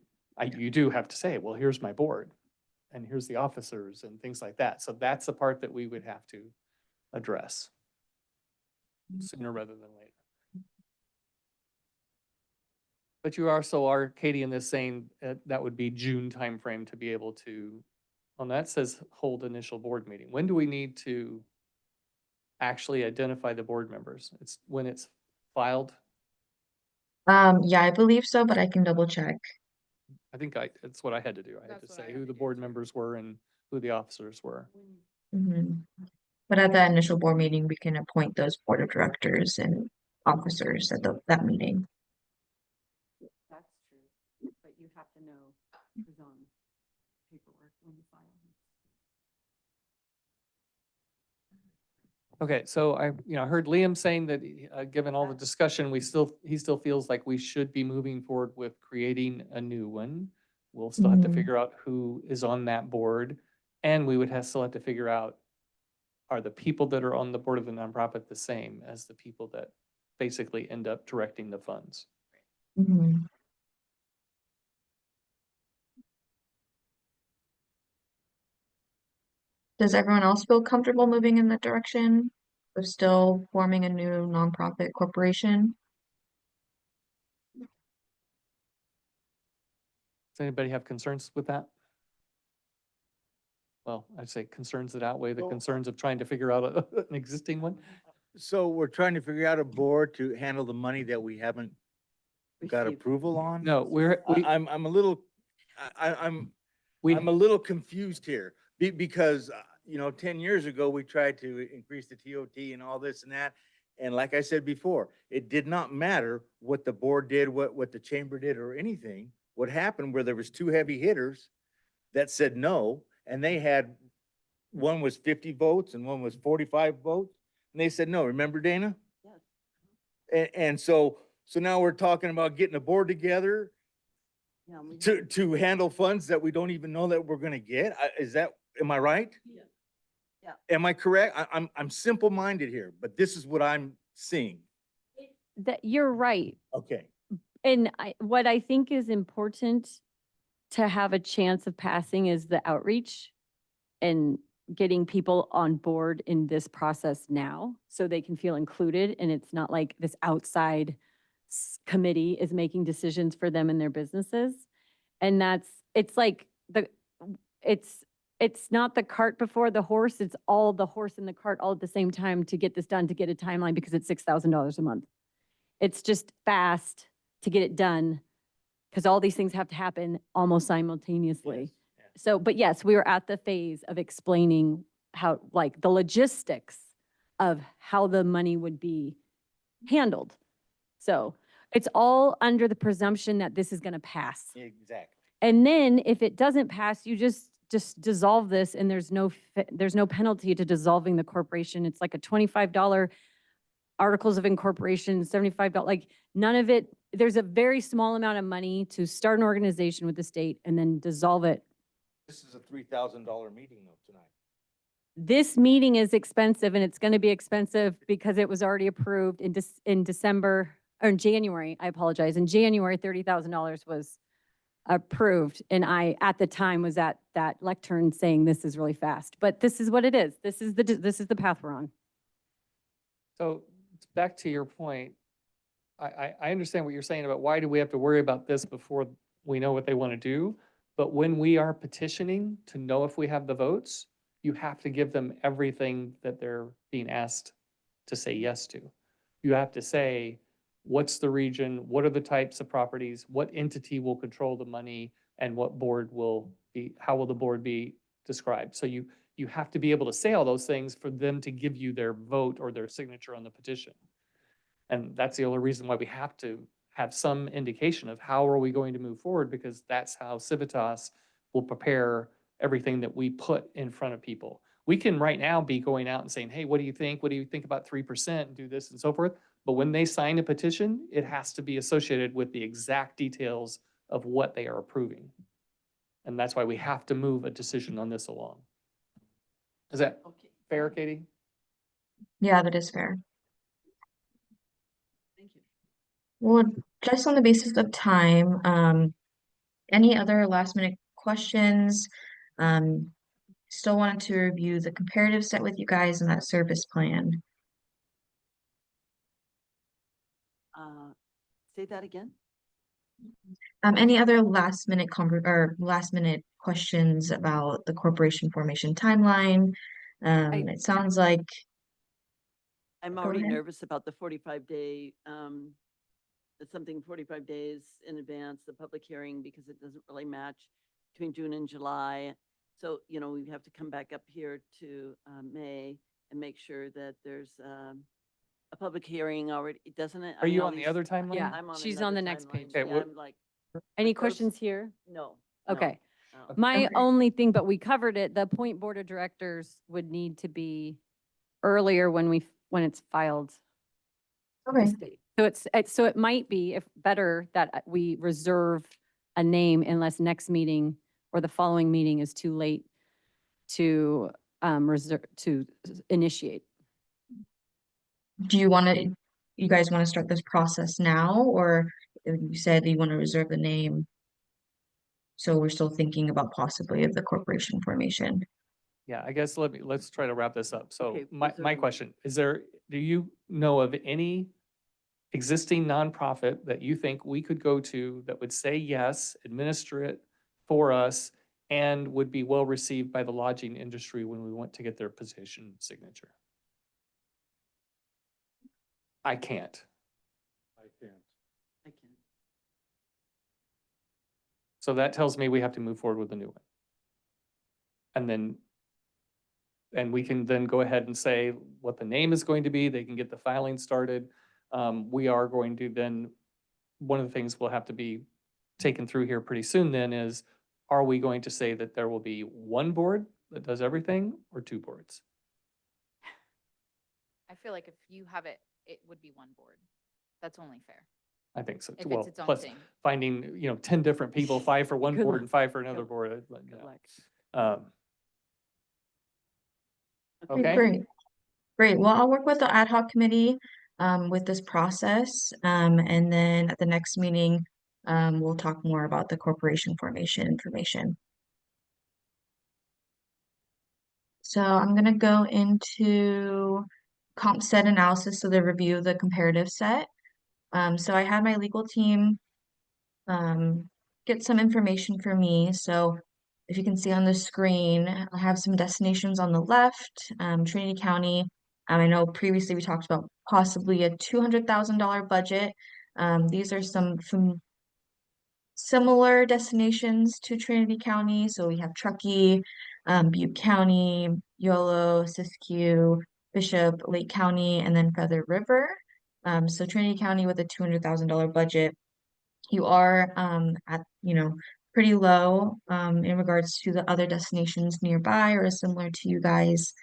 do have to say, well, here's my board and here's the officers and things like that. So that's the part that we would have to address sooner rather than later. But you also are, Katie, in this saying that would be June timeframe to be able to, on that says hold initial board meeting. When do we need to actually identify the board members? It's when it's filed. Yeah, I believe so, but I can double check. I think that's what I had to do. I had That's to what I say had who to the do board too. members were and who the officers were. But at that initial board meeting, we can appoint those board of directors and officers at that meeting. That's true, but you have to know who's on paperwork when you file. Okay, so I heard Liam saying that, given all the discussion, he still feels like we should be moving forward with creating a new one. We'll still have to figure out who is on that board, and we would still have to figure out, are the people that are on the board of the nonprofit the same as the people that basically end up directing the funds? Does everyone else feel comfortable moving in that direction of still forming a new nonprofit corporation? Does anybody have concerns with that? Well, I'd say concerns that outweigh the Well, concerns of trying to figure out an existing one. So we're trying to figure out a board to handle the money that we haven't got Received. approval on? No, I'm a little, I'm a little confused here. Because, you know, 10 years ago, we tried to increase the TOT and all this and that. And like I said before, it did not matter what the board did, what the chamber did or anything. What happened where there was two heavy hitters that said no, and they had, one was 50 votes and one was 45 votes. And they said no. Remember, Dana? Yes. And so now we're talking about getting a board together Yeah, we to handle funds that we don't even know that we're gonna get. Am I right? Yeah. Am I correct? I'm simple-minded here, but this is what I'm seeing. That you're right. Okay. And what I think is important to have a chance of passing is the outreach and getting people on board in this process now so they can feel included and it's not like this outside committee is making decisions for them and their businesses. And it's like it's not the cart before the horse, it's all the horse and the cart all at the same time to get this done, to get a timeline because it's $6,000 a month. It's just fast to get it done because all these things have to happen almost simultaneously. Yes. So, but yes, we were at the phase of explaining how, like, the logistics of how the money would be handled. So it's all under the presumption that this is going to pass. Exactly. And then if it doesn't pass, you just dissolve this and there's no penalty to dissolving the corporation. It's like a $25 articles of incorporation, $75, like none of it. There's a very small amount of money to start an organization with the state and then dissolve it. This is a $3,000 meeting though tonight. This meeting is expensive and it's going to be expensive because it was already approved in December or in January. I apologize. In January, $30,000 was approved. And I, at the time, was at that lectern saying this is really fast, but this is what it is. This is the path we're on. So back to your point, I understand what you're saying about why do we have to worry about this before we know what they want to do? But when we are petitioning to know if we have the votes, you have to give them everything that they're being asked to say yes to. You have to say, what's the region? What are the types of properties? What entity will control the money? And what board will be, how will the board be described? So you have to be able to say all those things for them to give you their vote or their signature on the petition. And that's the only reason why we have to have some indication of how are we going to move forward, because that's how Civitas will prepare everything that we put in front of people. We can right now be going out and saying, hey, what do you think? What do you think about 3% and do this and so forth? But when they sign a petition, it has to be associated with the exact details of what they are approving. And that's why we have to move a decision on this along. Is that Okay, fair, Katie? Yeah, that is fair. thank you. Well, just on the basis of time, any other last minute questions? Still wanted to review the comparative set with you guys and that service plan. Say that again? Any other last minute last minute questions about the corporation formation timeline? It sounds like, I'm Go already ahead. nervous about the 45-day, it's something 45 days in advance, the public hearing, because it doesn't really match between June and July. So, you know, we have to come back up here to May and make sure that there's a public hearing already, doesn't it? Are you on the other timeline? Yeah, I'm on she's another on the next timeline. page. Yeah, Okay, what- I'm like, Any close. questions here? no. Okay. no. My Okay. only thing, but we covered it, the point board of directors would need to be earlier when it's filed with the okay, state. So it might be if better that we reserve a name unless next meeting or the following meeting is too late to initiate. do you guys want to start this process now, or you said you want to reserve the name? So we're still thinking about possibly of the corporation formation. Yeah, I guess let's try to wrap this up. So Okay, my reserve. question, do you know of any existing nonprofit that you think we could go to that would say yes, administer it for us, and would be well received by the lodging industry when we went to get their petition signature? I can't. I can't. I can't. So that tells me we have to move forward with a new one. And then, and we can then go ahead and say what the name is going to be. They can get the filing started. We are going to then, one of the things we'll have to be taken through here pretty soon then is, are we going to say that there will be one board that does everything or two boards? I feel like if you have it, it would be one board. That's only fair. I think so. If too. it's Well, its own plus thing. finding, 10 different people, 5 for one Good board luck. and 5 for another Good- board. Good yeah. luck. Okay. Great. Great. Well, I'll work with the ad hoc committee with this process. And then at the next meeting, we'll talk more about the corporation formation information. So I'm going to go into comp set analysis, so the review of the comparative set. So I had my legal team get some information for me. So if you can see on the screen, I have some destinations on the left, Trinity County. I know previously we talked about possibly a $200,000 budget. These are some similar destinations to Trinity County. So we have Truckee, Butte County, Yolo, Siskiyou, Bishop, Lake County, and then Feather River. So Trinity County with a $200,000 budget, you are at, pretty low in regards to the other destinations nearby or similar to you guys.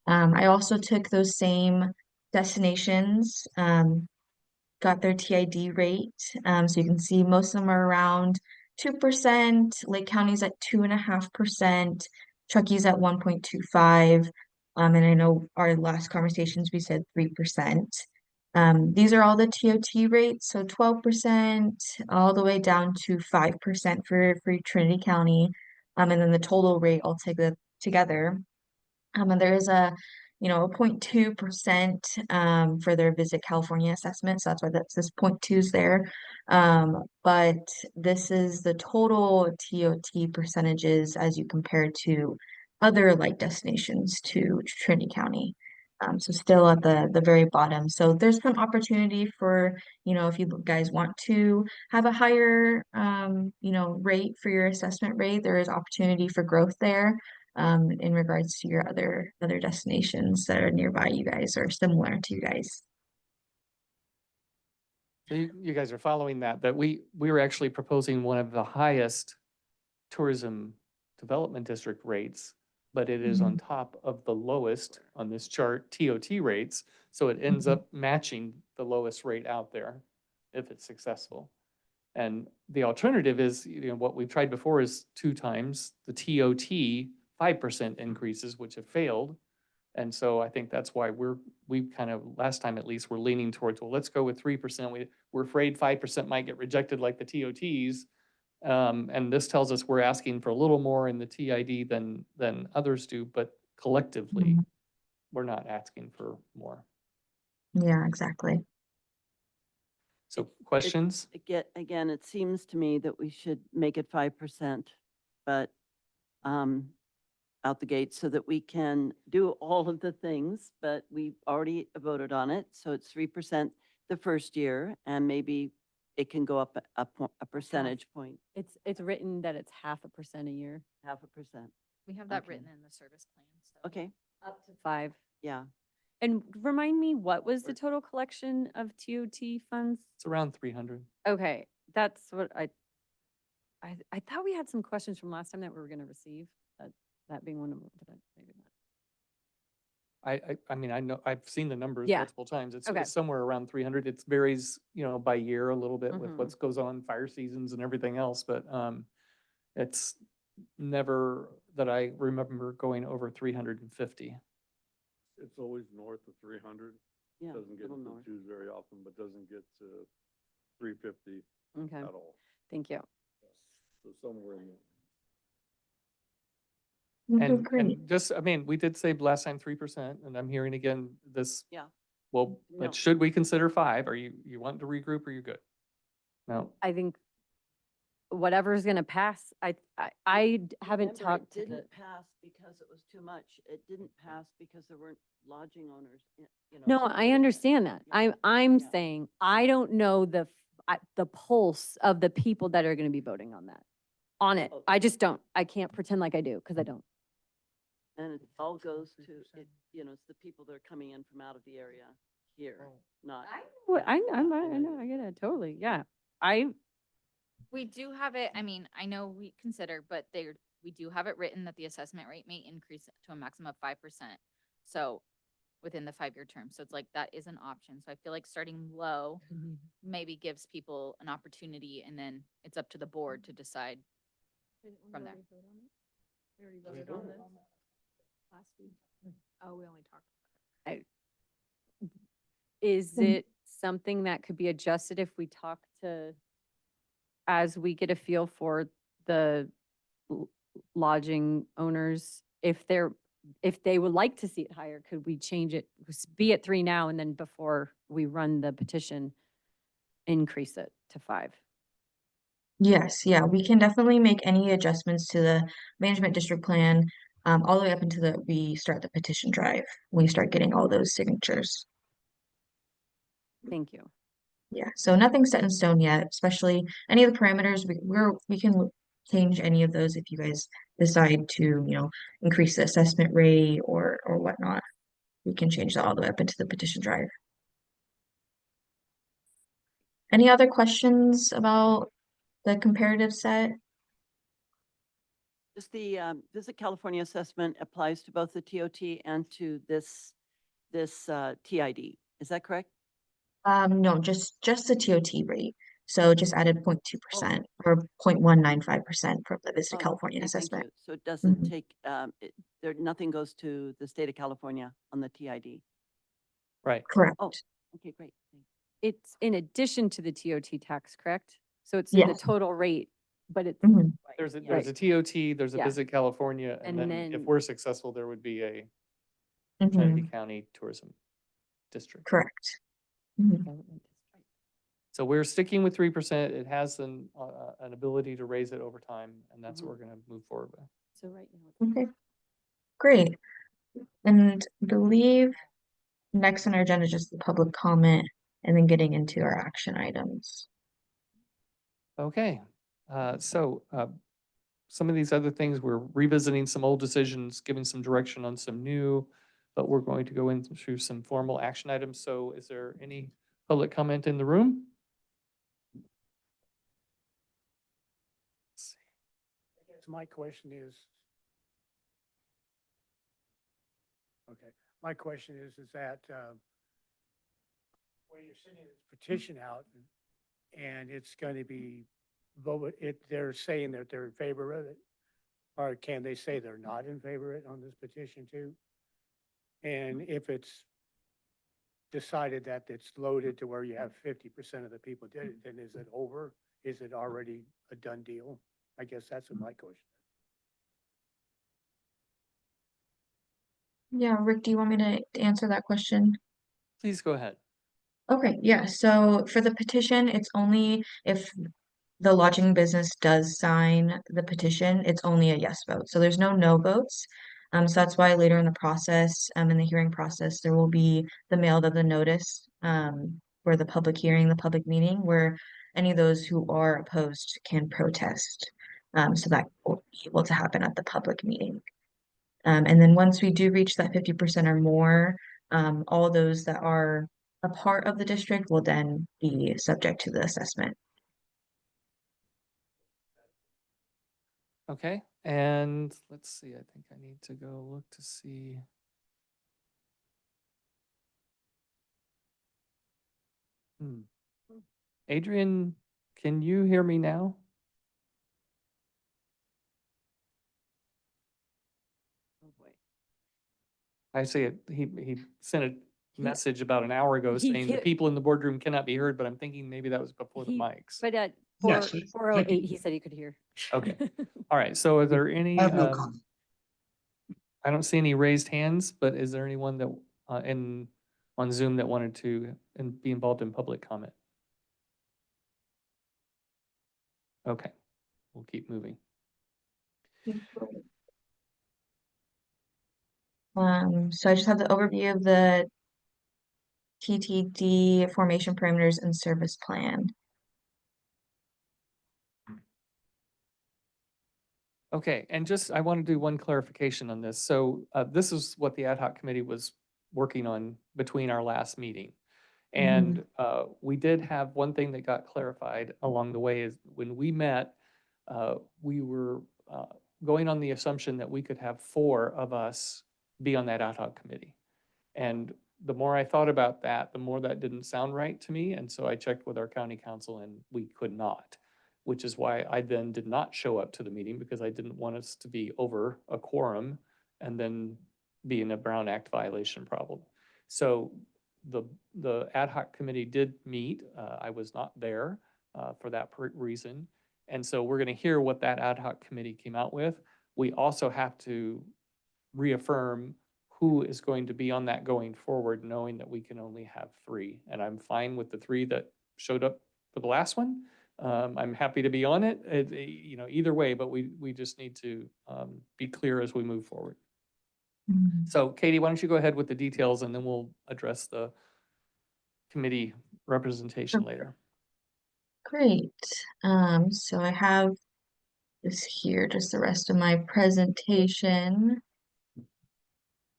I also took those same destinations, got their TID rate. So you can see most of them are around 2%, Lake County's at 2.5%, Truckee's at 1.25. And I know our last conversations we said 3%. These are all the TOT rates, so 12% all the way down to 5% for Trinity County. And then the total rate together. And there is a 0.2% for their Visit California assessment. So that's why that's this 0.2s there. But this is the total TOT percentages as you compare to other like destinations to Trinity County. So still at the very bottom. So there's some opportunity for, if you guys want to have a higher, rate for your assessment rate, there is opportunity for growth there in regards to your other destinations that are nearby you guys or similar to you guys. So you guys are following that we were actually proposing one of the highest tourism development district rates, but it is on top of the lowest on this chart TOT rates. So it ends up matching the lowest rate out there if it's successful. And the alternative is, what we've tried before is 2 times the TOT 5% increases, which have failed. And so I think that's why we kind of, last time at least, we're leaning towards, well, let's go with 3%. We're afraid 5% might get rejected like the TOTs. And this tells us we're asking for a little more in the TID than others do, but collectively, we're not asking for more. Yeah, exactly. So questions? Again, it seems to me that we should make it 5%, but out the gate so that we can do all of the things, but we've already voted on it. So it's 3% the first year, and maybe it can go up a percentage point, It's written that it's 0.5% a year, 0.5%. We have that Okay. written in the service plan, so. Okay, up to 5. yeah. And remind me, what was the total collection of TOT funds? It's around 300. Okay, that's what I thought we had some questions from last time that we were going to receive, that being one of them, but maybe not. I mean, I know, I've seen the numbers Yeah. multiple times. It's Okay. somewhere around 300. It varies, by year a little bit with Mhm. what goes on, fire seasons and everything else, but it's never that I remember going over 350. It's always north of 300. Yeah, Doesn't get little into north. twos very often, but doesn't get to 350 Okay, at all. thank you. So somewhere in there. Okay, And great. just, I mean, we did say last time 3%, and I'm hearing again this. Yeah. Well, No. but should we consider 5? Are you want to regroup or you good? No, I think whatever's going to pass, I haven't Remember, talked to It the, didn't pass because it was too much. It didn't pass because there weren't lodging owners, no, so I it- understand that. Yeah. I'm Yeah. saying, I don't know the pulse of the people that are going to be voting on that, on it. Okay. I just don't. I can't pretend like I do, because I don't. And it all goes to, it, it's the people that are coming in from out of the area here, not. I know, I get it, totally, yeah. We do have it, I mean, I know we consider, but we do have it written that the assessment rate may increase to a maximum of 5%. So within the 5-year term. So it's like, that is an option. So I feel like starting low maybe gives people an opportunity, and then it's up to the board to decide from there. We already voted on this last week. Oh, we only talked. Is Mm. it something that could be adjusted if we talk to, as we get a feel for the lodging owners, if they would like to see it higher, could we change it, be at 3 now, and then before we run the petition, increase it to 5? Yes, yeah, we can definitely make any adjustments to the management district plan, all the way up until we start the petition drive. We start getting all those signatures. Thank you. Yeah, so nothing's set in stone yet, especially any of the parameters, we can change any of those if you guys decide to, increase the assessment rate or whatnot. We can change that all the way up into the petition drive. Any other questions about the comparative set? Just the Visit California assessment applies to both the TOT and to this TID. Is that correct? No, just the TOT rate. So just added 0.2% or 0.195% from the Visit Oh, California okay, thank assessment. you. So it doesn't Mhm. take, nothing goes to the state of California on the TID. Right. Correct. Oh, okay, great. Thanks. It's in addition to the TOT tax, correct? So it's in the Yes. total rate, but it's, Mhm. There's a Right. TOT, there's a Yeah. Visit California, And and then if then- we're successful, there would be a Mhm. Trinity County Tourism District. Correct. Mhm. So we're sticking with 3%. It has an ability to raise it over time, and that's what we're gonna move forward with. So right now. it's- Okay, great. And I believe next on our agenda is just the public comment and then getting into our action items. Okay, some of these other things, we're revisiting some old decisions, giving some direction on some new, but we're going to go into some formal action items. So is there any public comment in the room? Let's see. I guess my question is, okay, my question is that, when you're sending this petition out and it's going to be voted, they're saying that they're in favor of it, or can they say they're not in favor of it on this petition too? And if it's decided that it's loaded to where you have 50% of the people did it, then is it over? Is it already a done deal? I guess that's what my question. Yeah, Rick, do you want me to answer that question? Please go ahead. Okay, yeah, so for the petition, it's only if the lodging business does sign the petition, it's only a yes vote. So there's no votes. So that's why later in the process, in the hearing process, there will be the mailed of the notice, for the public hearing, the public meeting, where any of those who are opposed can protest. So that will be able to happen at the public meeting. And then once we do reach that 50% or more, all those that are a part of the district will then be subject to the assessment. Okay, and let's see, I think I need to go look to see. Adrian, can you hear me now? Oh, boy. I see it. He sent a message about an hour ago he saying the can't- people in the boardroom cannot be heard, but I'm thinking maybe that was before the He- mics. But at Yes, 4:08, he said he could hear. Okay. All right, so are there any, I have no comment. I don't see any raised hands, but is there anyone that, on Zoom that wanted to be involved in public comment? Okay, we'll keep moving. So I just have the overview of the TTD formation parameters and service plan. Okay, and just, I want to do one clarification on this. So this is what the ad hoc committee was working on between our last meeting. And we did have one thing that got clarified along the way is when we met, we were going on the assumption that we could have 4 of us be on that ad hoc committee. And the more I thought about that, the more that didn't sound right to me. And so I checked with our county council and we could not, which is why I then did not show up to the meeting because I didn't want us to be over a quorum and then be in a Brown Act violation problem. So the ad hoc committee did meet. I was not there for that reason. And so we're going to hear what that ad hoc committee came out with. We also have to reaffirm who is going to be on that going forward, knowing that we can only have 3. And I'm fine with the 3 that showed up for the last one. I'm happy to be on it, either way, but we just need to be clear as we move forward. So Katie, why don't you go ahead with the details and then we'll address the committee representation later. Great. So I have this here, just the rest of my presentation.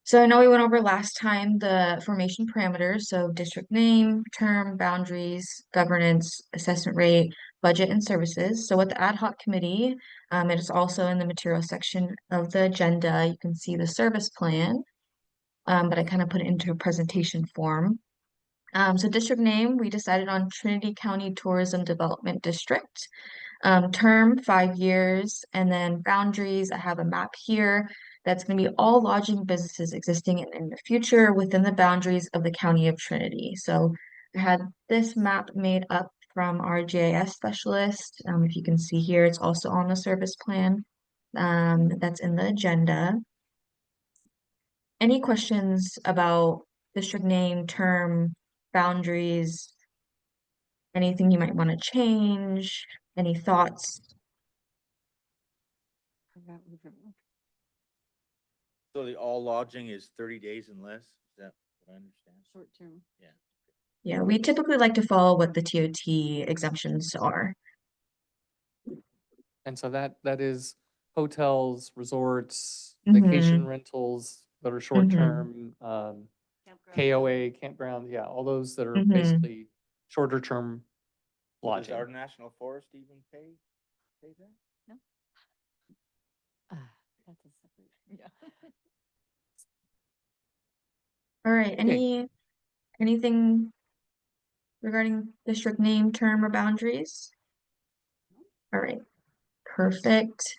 So I know we went over last time the formation parameters, so district name, term, boundaries, governance, assessment rate, budget, and services. So with the ad hoc committee, it is also in the material section of the agenda. You can see the service plan, but I kind of put it into a presentation form. So district name, we decided on Trinity County Tourism Development District. Term, 5 years, and then boundaries, I have a map here. That's going to be all lodging businesses existing in the future within the boundaries of the County of Trinity. So I had this map made up from our GIS specialist. If you can see here, it's also on the service plan. That's in the agenda. Any questions about district name, term, boundaries, anything you might want to change? Any thoughts? So the all lodging is 30 days and less? Is that what I understand? Short term. Yeah. Yeah, we typically like to follow what the TOT exemptions are. And so that is hotels, resorts, Mhm. vacation rentals that are short term, Campground. KOA, campground, yeah, all those that are Mhm. basically shorter term So does lodging. our national forest even pay that? That's a separate, yeah. All right, Okay. anything regarding district name, term, or boundaries? All right, perfect.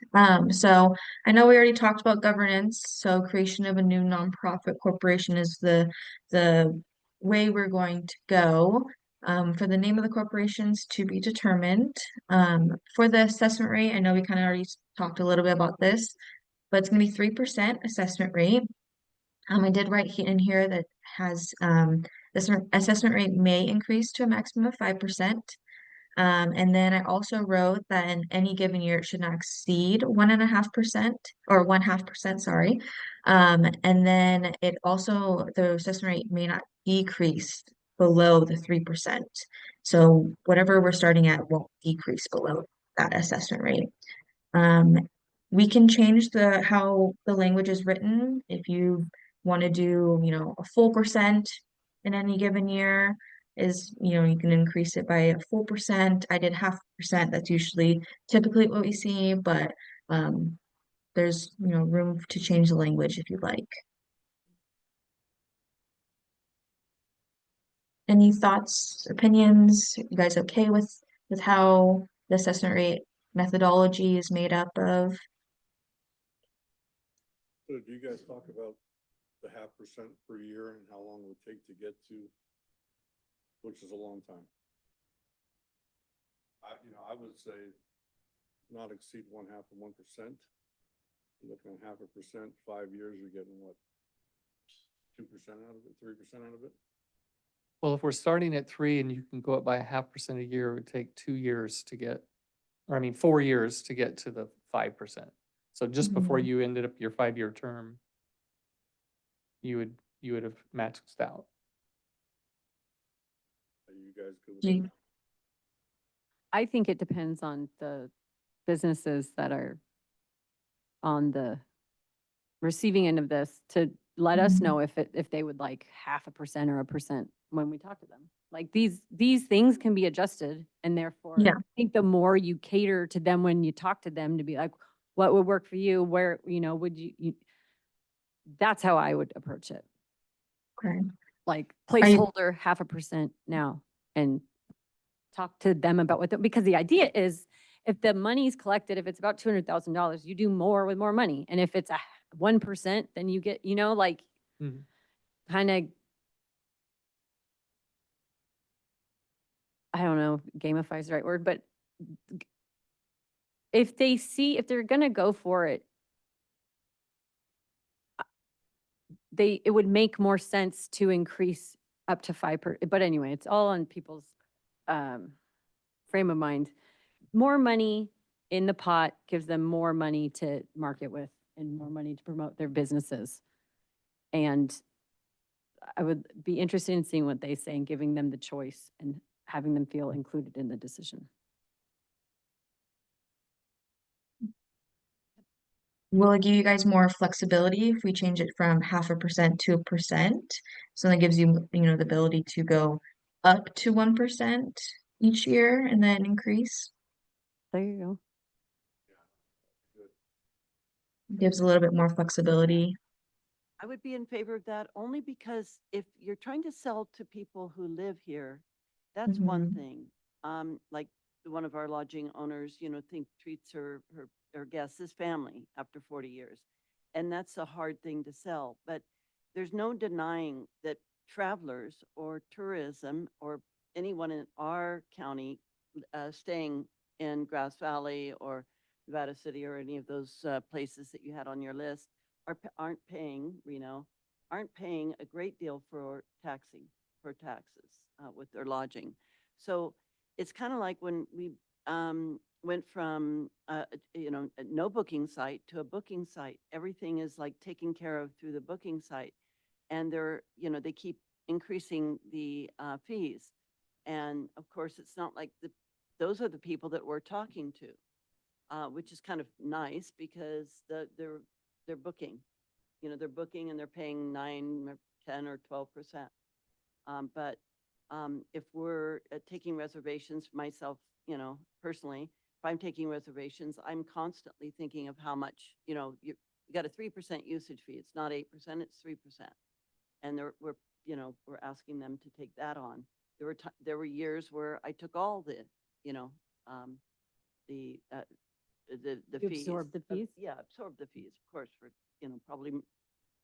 So I know we already talked about governance, so creation of a new nonprofit corporation is the way we're going to go. For the name of the corporations to be determined. For the assessment rate, I know we kind of already talked a little bit about this, but it's gonna be 3% assessment rate. I did write in here that has this assessment rate may increase to a maximum of 5%. And then I also wrote that in any given year it should not exceed 1.5% or 0.5%, sorry. And then it also the assessment rate may not decrease below the 3%. So whatever we're starting at won't decrease below that assessment rate. Um, we can change how the language is written if you want to do, a full percent in any given year you can increase it by a full percent. I did 0.5%. That's usually typically what we see, but there's, room to change the language if you'd like. Any thoughts, opinions? You guys okay with how the assessment rate methodology is made up of? So do you guys talk about the 0.5% per year and how long it would take to get to, which is a long time? I would say not exceed 0.5 of 1%. Looking at 0.5%, 5 years, you're getting what? 2% out of it, 3% out of it? Well, if we're starting at 3 and you can go up by 0.5% a year, it would take 2 years to get, 4 years to get to the 5%. So just before you ended up your 5-year term, you would have maxed out. Are you guys good with Do that? I think it depends on the businesses that are on the receiving end of this to let us Mhm. know if they would like 0.5% or 1% when we talk to them. Like these things can be adjusted, and therefore Yeah. I think the more you cater to them when you talk to them to be like, what would work for you? Where, would you, that's how I would approach it. Okay. Like Are you, placeholder 0.5% now, and talk to them about what, because the idea is if the money's collected, if it's about $200,000, you do more with more money. And if it's a 1%, then you get, like Mhm. kind of, I don't know, if gamify is the right word, but if they're going to go for it, it would make more sense to increase up to 5%. But anyway, it's all on people's frame of mind. More money in the pot gives them more money to market with and more money to promote their businesses. And I would be interested in seeing what they say and giving them the choice and having them feel included in the decision. will it give you guys more flexibility if we change it from 0.5% to 1%? So that gives you, the ability to go up to 1% each year and then increase. There you go. Gives a little bit more flexibility. I would be in favor of that only because if you're trying to sell to people who live here, that's one Mhm. thing. Like one of our lodging owners, treats her guests as family after 40 years. And that's a hard thing to sell. But there's no denying that travelers or tourism or anyone in our county staying in Grass Valley or Nevada City or any of those places that you had on your list aren't paying, aren't paying a great deal for taxes with their lodging. So it's kind of like when we went from, a no booking site to a booking site. Everything is like taken care of through the booking site. And they keep increasing the fees. And of course, it's not like those are the people that we're talking to, which is kind of nice because they're booking, they're booking and they're paying 9 or 10 or 12%. But if we're taking reservations, myself, personally, if I'm taking reservations, I'm constantly thinking of how much, you got a 3% usage fee. It's not 8%, it's 3%. And we're asking them to take that on. There were years where I took all the, the You fees. absorb the fees? Yeah, absorb the fees, of course, for, probably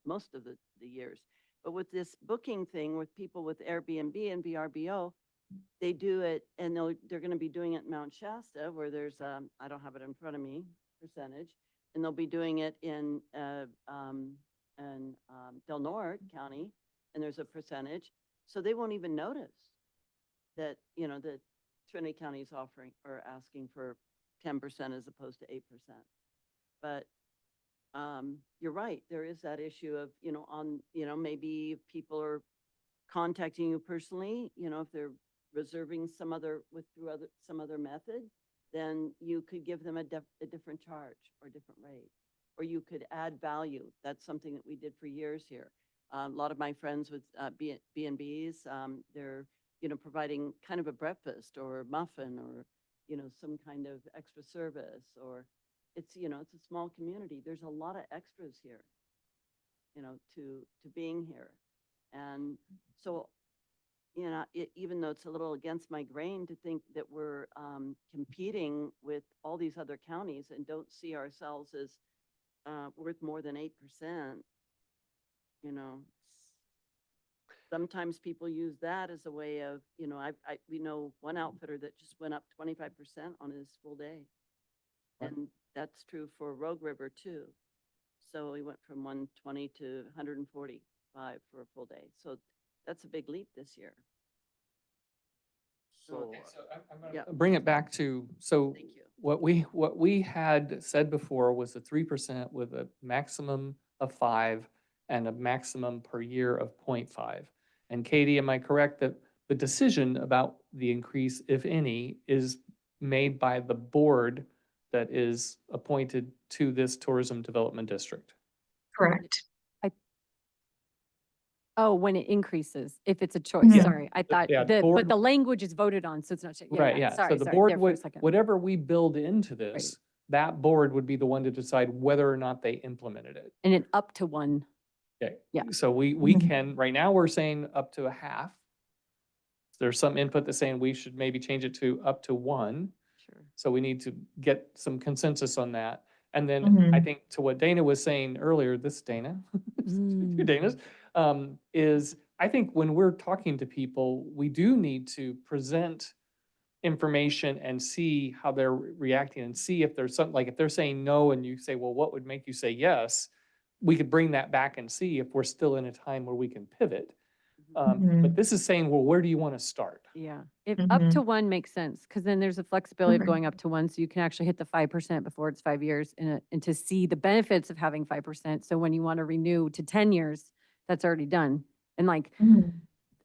most of the years. But with this booking thing with people with Airbnb and VRBO, they do it, and they're going to be doing it in Mount Shasta, where there's, I don't have it in front of me, percentage, and they'll be doing it in Del Norte County, and there's a percentage. So they won't even notice that, that Trinity County is offering or asking for 10% as opposed to 8%. But you're right. There is that issue of, maybe if people are contacting you personally, if they're reserving some other method, then you could give them a different charge or different rate, or you could add value. That's something that we did for years here. A lot of my friends with B&Bs, they're, providing kind of a breakfast or a muffin or, some kind of extra service, or it's a small community. There's a lot of extras here, to being here. And so, even though it's a little against my grain to think that we're competing with all these other counties and don't see ourselves as worth more than 8%, sometimes people use that as a way of, we know one outfitter that just went up 25% on his full day. And that's true for Rogue River too. So we went from 120 to 145 for a full day. So that's a big leap this year. So, Okay, so I'm Yeah. gonna bring it back to, so Thank you. what we had said before was the 3% with a maximum of 5 and a maximum per year of 0.5. And Katie, am I correct that the decision about the increase, if any, is made by the board that is appointed to this tourism development district. Correct. Oh, when it increases, if it's a choice, Yeah. sorry, I thought, yeah, but board- the language is voted on, so it's not, Right, yeah. So sorry, the sorry, board there for a would, second. whatever we build into this, that board would be the one to decide whether or not they implemented it. And then up to one, Okay. Yeah. So we Mhm. can, right now, we're saying up to a half. There's some input that's saying we should maybe change it to up to one. sure. So we need to get some consensus on that. And then I Mhm. think to what Dana was saying earlier, this Dana, two Danas, is I think when we're talking to people, we do need to present information and see how they're reacting and see if there's something, like if they're saying no and you say, well, what would make you say yes? We could bring that back and see if we're still in a time where we can pivot. But Mhm. this is saying, well, where do you want to start? Yeah, if up Mhm. to one makes sense, because then there's a flexibility of Okay. going up to one, so you can actually hit the 5% before it's 5 years and to see the benefits of having 5%. So when you want to renew to 10 years, that's already done. And like, Mhm.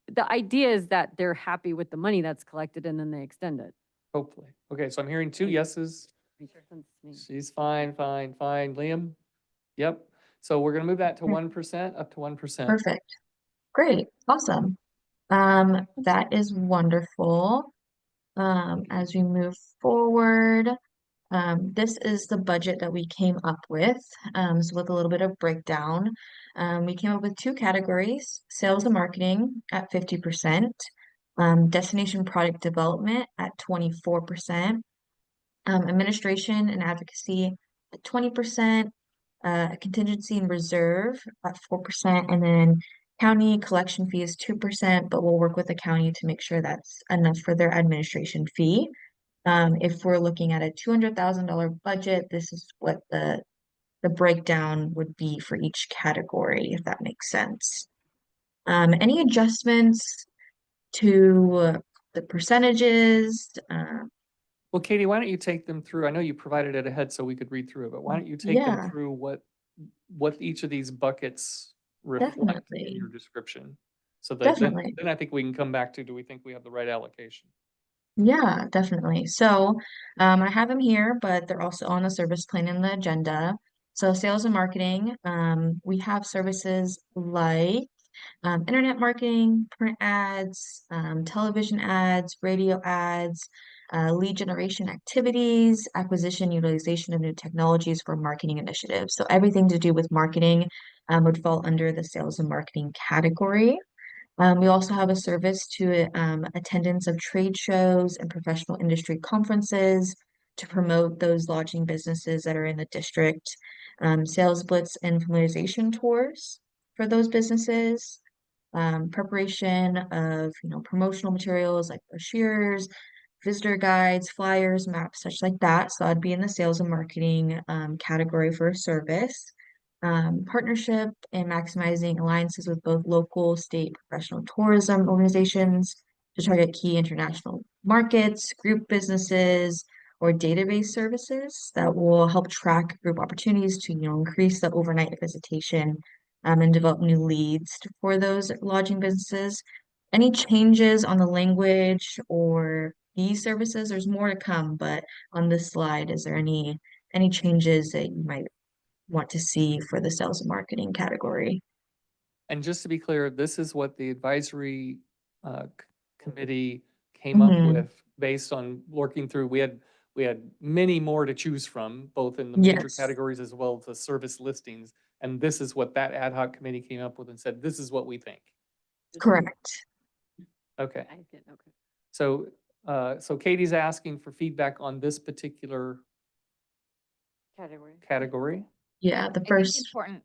the idea is that they're happy with the money that's collected and then they extend it. Hopefully. Okay, so I'm hearing two Thank- yeses. Makes sense to me. She's fine. Liam? Yep. So we're gonna move that to Okay. 1%, up to 1%. Perfect. Great. Awesome. That is wonderful. As we move forward, this is the budget that we came up with. So with a little bit of breakdown, we came up with two categories: sales and marketing at 50%, destination product development at 24%, administration and advocacy at 20%, contingency and reserve at 4%, and then county collection fee is 2%, but we'll work with the county to make sure that's enough for their administration fee. If we're looking at a $200,000 budget, this is what the breakdown would be for each category, if that makes sense. Any adjustments to the percentages? Well, Katie, why don't you take them through? I know you provided it ahead so we could read through it, but why don't you take them Yeah. through what each of these buckets reflect in Definitely. your description? So that Definitely. then I think we can come back to, do we think we have the right allocation? Yeah, definitely. So I have them here, but they're also on the service plan in the agenda. So sales and marketing, we have services like internet marketing, print ads, television ads, radio ads, lead generation activities, acquisition, utilization of new technologies for marketing initiatives. So everything to do with marketing would fall under the sales and marketing category. We also have a service to attendance of trade shows and professional industry conferences to promote those lodging businesses that are in the district, sales blitz and familiarization tours for those businesses, preparation of promotional materials like brochures, visitor guides, flyers, maps, such like that. So I'd be in the sales and marketing category for a service. Partnership and maximizing alliances with both local, state, professional tourism organizations to target key international markets, group businesses, or database services that will help track group opportunities to increase the overnight visitation and develop new leads for those lodging businesses. Any changes on the language or these services? There's more to come, but on this slide, is there any changes that you might want to see for the sales and marketing category? And just to be clear, this is what the advisory committee came up Mhm. with based on working through. We had many more to choose from, both in the major Yes, categories as well as the service listings. And this is what that ad hoc committee came up with and said, this is what we think. correct. Okay. I get, okay. So, so Katie's asking for feedback on this particular Category. category. Yeah, the I think first, important,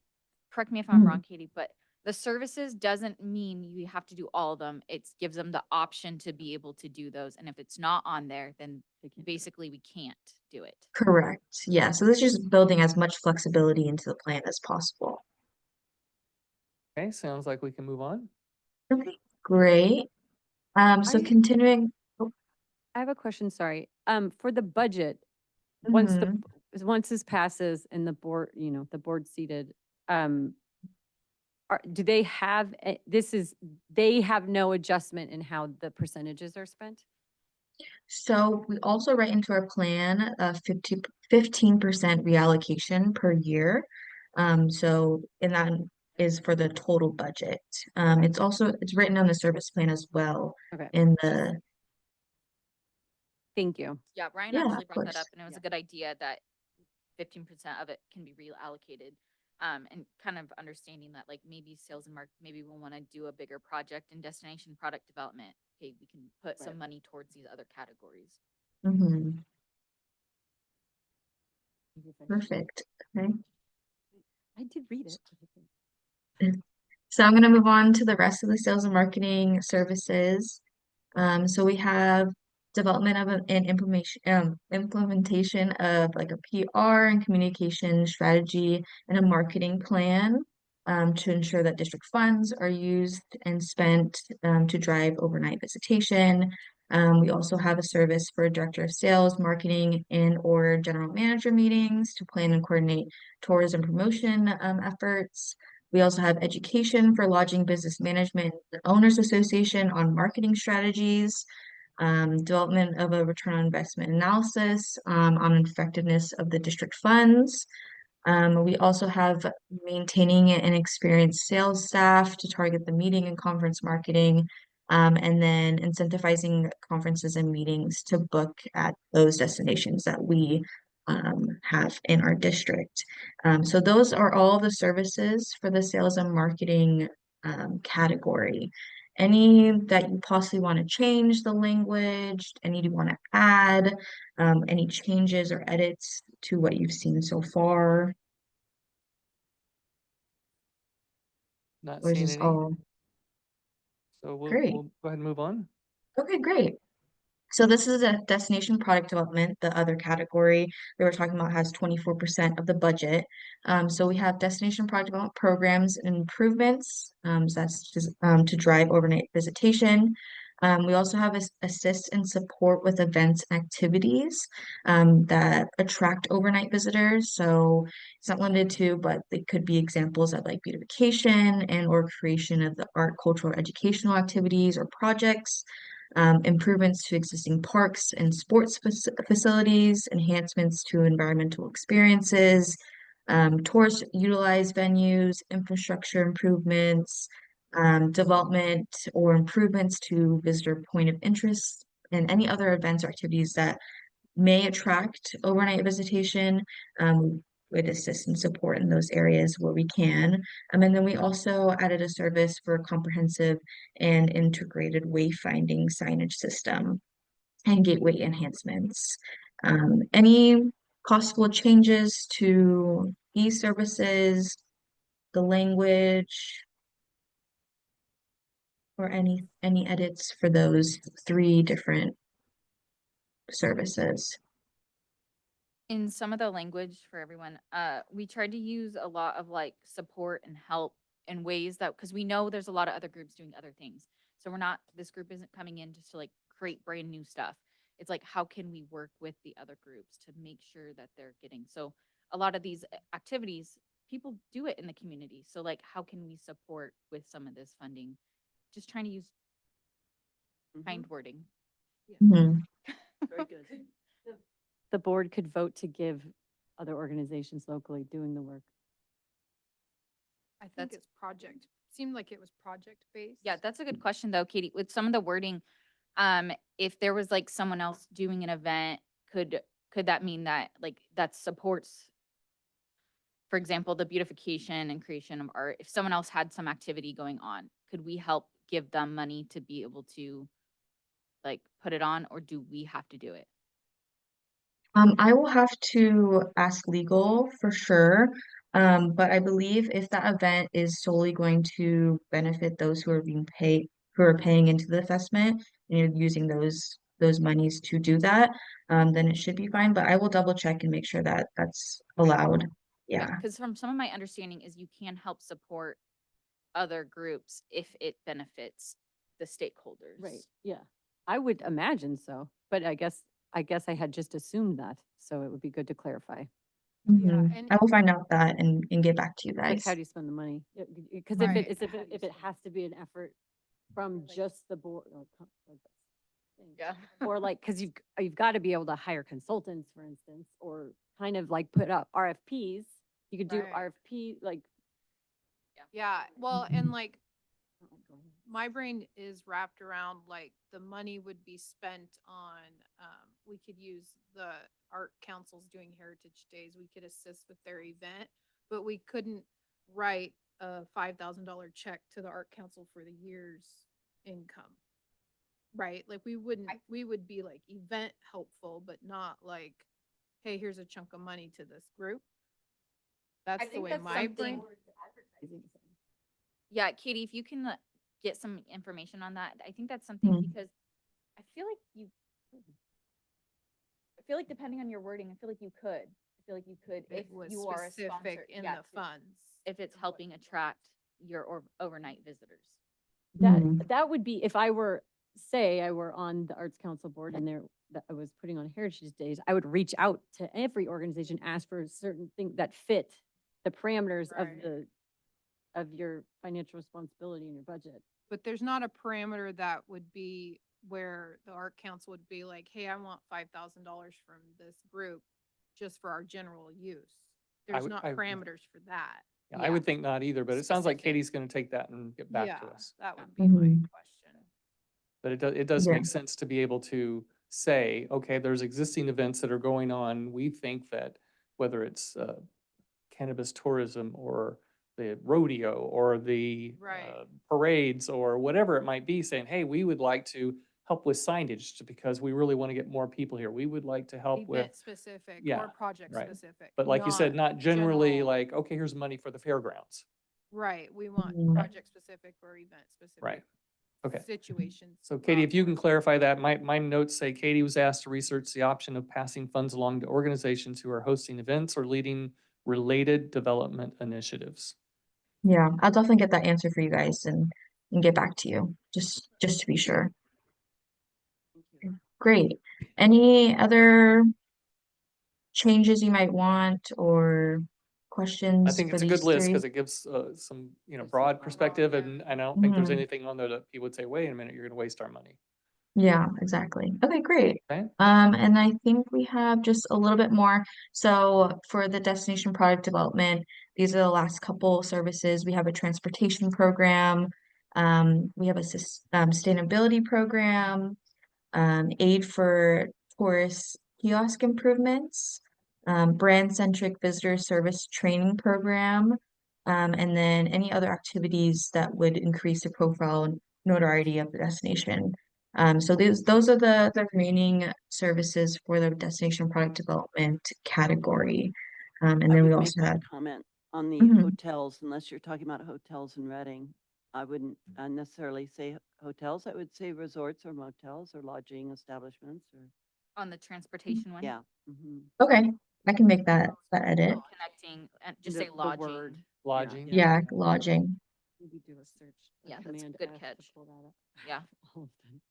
correct me if I'm Mhm. wrong, Katie, but the services doesn't mean you have to do all of them. It gives them the option to be able to do those. And if it's not on there, then They can't do it. basically we can't do it. correct. Yeah, so this is just building as much flexibility into the plan as possible. Okay, sounds like we can move on. Okay, great. So I- continuing. Oh, I have a question, sorry. For the budget, mhm. once this passes and the board, the board seated, do they have, they have no adjustment in how the percentages are spent? So we also write into our plan a 15% reallocation per year. And that is for the total budget. It's written on the service plan as well Okay. in the, Thank you. Yeah, Ryan yeah, actually of brought that course. up, and it was a good idea that 15% of it can be reallocated. And kind of understanding that like maybe sales and maybe we'll want to do a bigger project in destination product development. Okay, we can put some Right. money towards these other categories. Mhm. Thank you for- Perfect. Okay. I did read it. So I'm going to move on to the rest of the sales and marketing services. So we have development of an implementation of like a PR and communication strategy and a marketing plan to ensure that district funds are used and spent to drive overnight visitation. We also have a service for director of sales, marketing, and or general manager meetings to plan and coordinate tourism promotion efforts. We also have education for lodging business management and owners association on marketing strategies, development of a return on investment analysis on effectiveness of the district funds. We also have maintaining an experienced sales staff to target the meeting and conference marketing, and then incentivizing conferences and meetings to book at those destinations that we have in our district. So those are all the services for the sales and marketing category. Any that you possibly want to change the language, any you want to add, any changes or edits to what you've seen so far, Not or is seeing this any, all so great? we'll go ahead and move on. Okay, great. So this is a destination product development. The other category that we're talking about has 24% of the budget. So we have destination product development programs and improvements. So that's just to drive overnight visitation. We also have assist and support with events and activities that attract overnight visitors. So it's not limited to, but they could be examples of like beautification and or creation of the art, cultural, educational activities or projects, improvements to existing parks and sports facilities, enhancements to environmental experiences, tourist utilized venues, infrastructure improvements, development or improvements to visitor point of interest, and any other events or activities that may attract overnight visitation. Would assist and support in those areas where we can. And then we also added a service for a comprehensive and integrated wayfinding signage system and gateway enhancements. Any possible changes to these services, the language, or any edits for those three different services? In some of the language for everyone, we tried to use a lot of like support and help in ways that, because we know there's a lot of other groups doing other things. So this group isn't coming in just to like create brand new stuff. It's like, how can we work with the other groups to make sure that they're getting, so a lot of these activities, people do it in the community. So like, how can we support with some of this funding? Just trying to use kind wording. Mhm. Very good. The board could vote to give other organizations locally doing the work. I think That's- it's project, seemed like it was project based. Yeah, that's a good question though, Katie. With some of the wording, if there was like someone else doing an event, could that mean that like that supports, for example, the beautification and creation of art? If someone else had some activity going on, could we help give them money to be able to like put it on, or do we have to do it? I will have to ask legal for sure. But I believe if that event is solely going to benefit those who are being paid, who are paying into the investment, and you're using those monies to do that, then it should be fine. But I will double check and make sure that that's allowed. Yeah, Yeah. because from some of my understanding is you can help support other groups if it benefits the stakeholders. Right, yeah. I would imagine so, but I guess I had just assumed that, so it would be good to clarify. Mhm. and- I will find out that and get back to you Like, guys. how do you spend the money? Because Right. if it has to be an effort from just the board, think. Yeah. Or like, cause you've got to be able to hire consultants, for instance, or kind of like put up RFPs. You could do Right. RFP, like. Yeah, well, Mhm. and like, Go ahead. my brain is wrapped around like the money would be spent on, we could use the art councils doing Heritage Days, we could assist with their event, but we couldn't write a $5,000 check to the art council for the year's income. Right? Like we would be like event helpful, but not like, hey, here's a chunk of money to this group. That's the think way that's my something- brain. Advertising. Yeah, Katie, if you can get some information on that, I think that's something Mhm. because I feel like depending on your wording, I feel like you could. I feel like you could if It was you are a sponsor. specific in yeah, the to- funds. If it's helping attract your overnight visitors. Mhm. That would be, if I were, say I were on the Arts Council board and that I was putting on Heritage Days, I would reach out to every organization, ask for a certain thing that fit the parameters Right. of your financial responsibility and your budget. But there's not a parameter that would be where the art council would be like, hey, I want $5,000 from this group just for our general use. There's would- not I- parameters for that. Yeah, I would think not either, but it sounds like Specific. Katie's gonna take that and get back to Yeah, us. that would be my Mhm. question. But it does Yeah. make sense to be able to say, okay, there's existing events that are going on. We think that whether it's cannabis tourism or the rodeo or the Right. parades or whatever it might be, saying, hey, we would like to help with signage because we really want to get more people here. We would like to help with, Event specific yeah, or project right. specific. but like you said, not generally general. like, okay, here's money for the fairgrounds. Right, we want Mhm. project specific or event specific. Right. Okay. Situations. So Katie, not if you can more- clarify that, my notes say Katie was asked to research the option of passing funds along to organizations who are hosting events or leading related development initiatives. Yeah, I'll definitely get that answer for you guys and get back to you, just to be sure. Thank you. Great. Any other changes you might want or I questions think for it's a good these list three? because it gives some, There's some broad broad- perspective yeah. and I don't think there's Mhm. anything on there that people would say, wait a minute, you're gonna waste our money. Yeah, exactly. Okay, great. Okay. And I think we have just a little bit more. So for the destination product development, these are the last couple services. We have a transportation program. We have a sustainability program, aid for tourist kiosk improvements, brand-centric visitor service training program, and then any other activities that would increase the profile and notoriety of the destination. So those are the remaining services for the destination product development category. And I then we would make also that have, comment on the Mhm. hotels, unless you're talking about hotels in Reading. I wouldn't necessarily say hotels. I would say resorts or motels or lodging establishments or, On the transportation one. yeah. Mhm. okay, I can make that edit. Connecting and just The- say the lodging. word. Lodging. Yeah, lodging. Maybe do a search. a Yeah, that's a command good F to catch. pull that up. Yeah. All of them.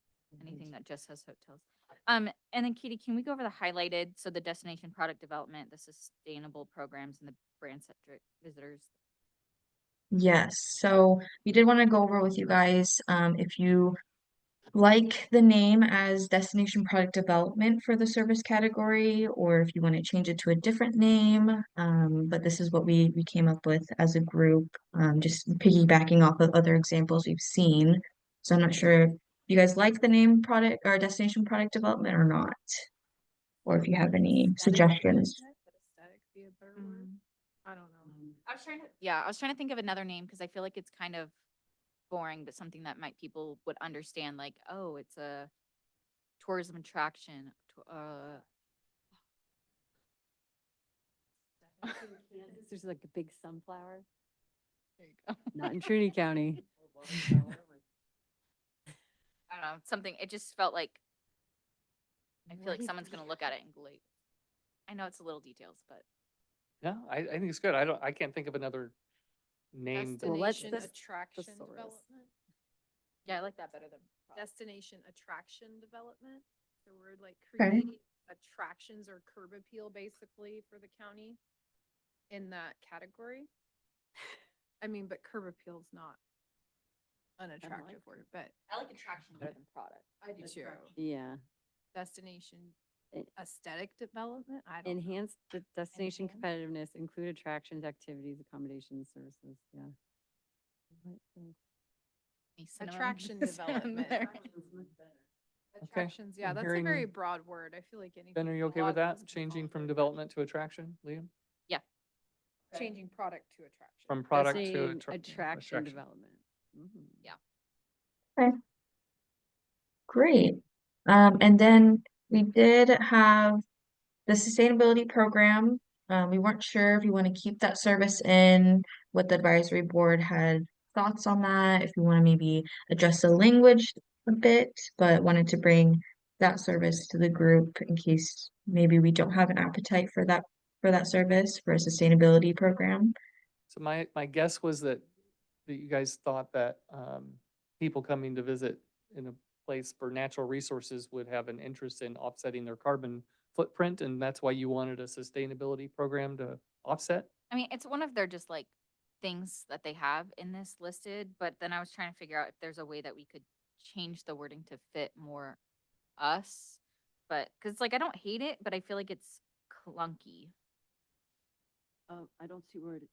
Anything that just says hotels. And then Katie, can we go over the highlighted, so the destination product development, the sustainable programs and the brand centric visitors? Yes, so we did want to go over with you guys, if you like the name as Destination Product Development for the service category, or if you want to change it to a different name. But this is what we came up with as a group, just piggybacking off of other examples we've seen. So I'm not sure if you guys like the name product or Destination Product Development or not, or if you have any suggestions. Would aesthetic be a better word? I don't know. I was trying to think of another name because I feel like it's kind of boring, but something that people would understand, like, oh, it's a tourism attraction. There's like a big sunflower, There you go. not in Trinity County. I don't know, something, it just felt like, I feel like someone's gonna look at it and go like, I know it's a little details, but Yeah, I think it's good. I can't think of another name. Well, let's- Destination this- attraction thesaurus. development. yeah, I like that better than. Destination attraction development. So we're like Okay. creating attractions or curb appeal basically for the county in that category. I mean, but curb appeal's not unattractive word, but I like attraction more than product. I do too. Yeah. Destination It- aesthetic development, I don't know. Enhance the destination Enhance? competitiveness, include attractions, activities, accommodations, services, yeah. What the- Any cinnamon Attraction bits in development. there. Attractions, yeah, I'm that's a hearing- very broad word. I feel like anything. Ben, are you okay with that? Changing from development to attraction, Liam? Changing product to attraction. From product to Saying attraction. attraction development. Mhm. Yeah. Great. And then we did have the sustainability program. We weren't sure if you want to keep that service in, what the advisory board had thoughts on that, if you want to maybe adjust the language a bit, but wanted to bring that service to the group in case maybe we don't have an appetite for that service for a sustainability program. So my guess was that you guys thought that, people coming to visit in a place for natural resources would have an interest in offsetting their carbon footprint, and that's why you wanted a sustainability program to offset? I mean, it's one of their just like things that they have in this listed, but then I was trying to figure out if there's a way that we could change the wording to fit more us. But, cause like, I don't hate it, but I feel like it's clunky. I don't see where it's.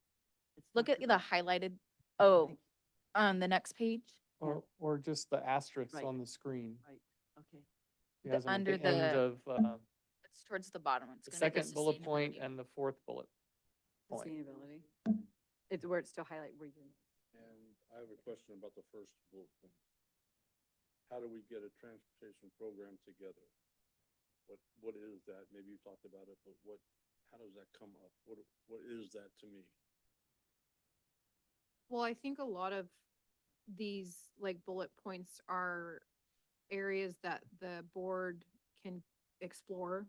Look talked at the about. highlighted, oh, on the next page. Or just the asterisks Right. on the screen? Right, okay. He The- has them at under the end the- of, It's towards the bottom. It's the gonna be second bullet point sustainability. and the fourth bullet point. Sustainability. It's where it's still highlight where you. And I have a question about the first bullet point. How do we get a transportation program together? What is that? Maybe you talked about it, but how does that come up? What is that to me? Well, I think a lot of these like bullet points are areas that the board can explore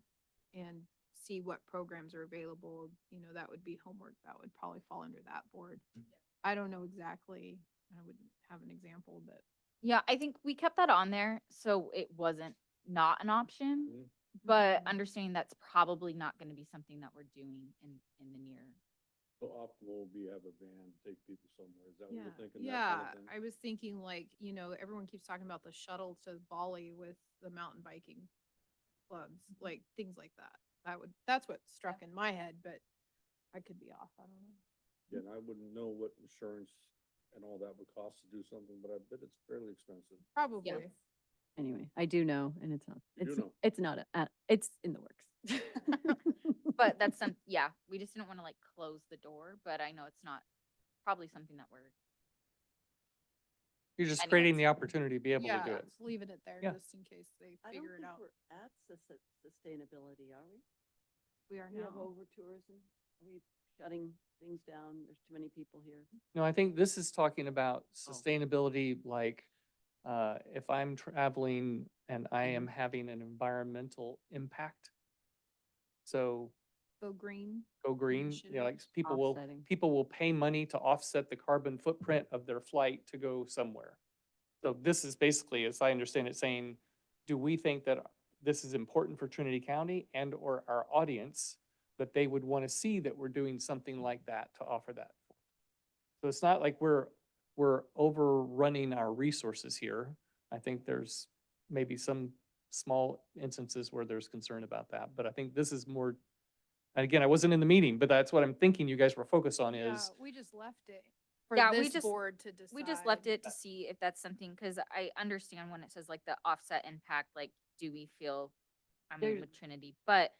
and see what programs are available. You know, that would be homework. That would probably fall under that board. I don't know exactly. I wouldn't have an example, but Yeah, I think we kept that on there, so it wasn't not an option. Mhm. But understanding that's probably not gonna be something that we're doing in the near. So optimal would be have a van, take people somewhere. Is that what yeah, you're thinking? That yeah. kind of thing? I was thinking like, you know, everyone keeps talking about the shuttle to Bali with the mountain biking clubs, like things like that. That's what struck in my head, but I could be off. I don't know. Yeah, and I wouldn't know what insurance and all that would cost to do something, but I bet it's fairly expensive. Probably. Anyway, I do know, and it's not, You do it's, know. it's not, it's in the works. But that's yeah, we just didn't wanna like close the door, but I know it's not probably something that we're, You're just Anyways. creating the opportunity to be able to Yeah, do it. leaving it there Yeah. just in case they I don't figure it think out. we're at sustainability, are we? We are We have now. over tourism. Are we shutting things down? There's too many people here. No, I think this is talking about sustainability, like, if I'm traveling and I am having an environmental impact. So Go green. go green, you know, like Initiatives. Offsetting. people will pay money to offset the carbon footprint of their flight to go somewhere. So this is basically, as I understand it, saying, do we think that this is important for Trinity County and or our audience, that they would want to see that we're doing something like that to offer that? So it's not like we're overrunning our resources here. I think there's maybe some small instances where there's concern about that, but I think this is more, and again, I wasn't in the meeting, but that's what I'm thinking you guys were focused on Yeah, is, we just left it for Yeah, we this just- board to decide. we just left it to see if that's something, cause I understand when it says like the offset impact, like, do we feel, I mean, There's- with Trinity, but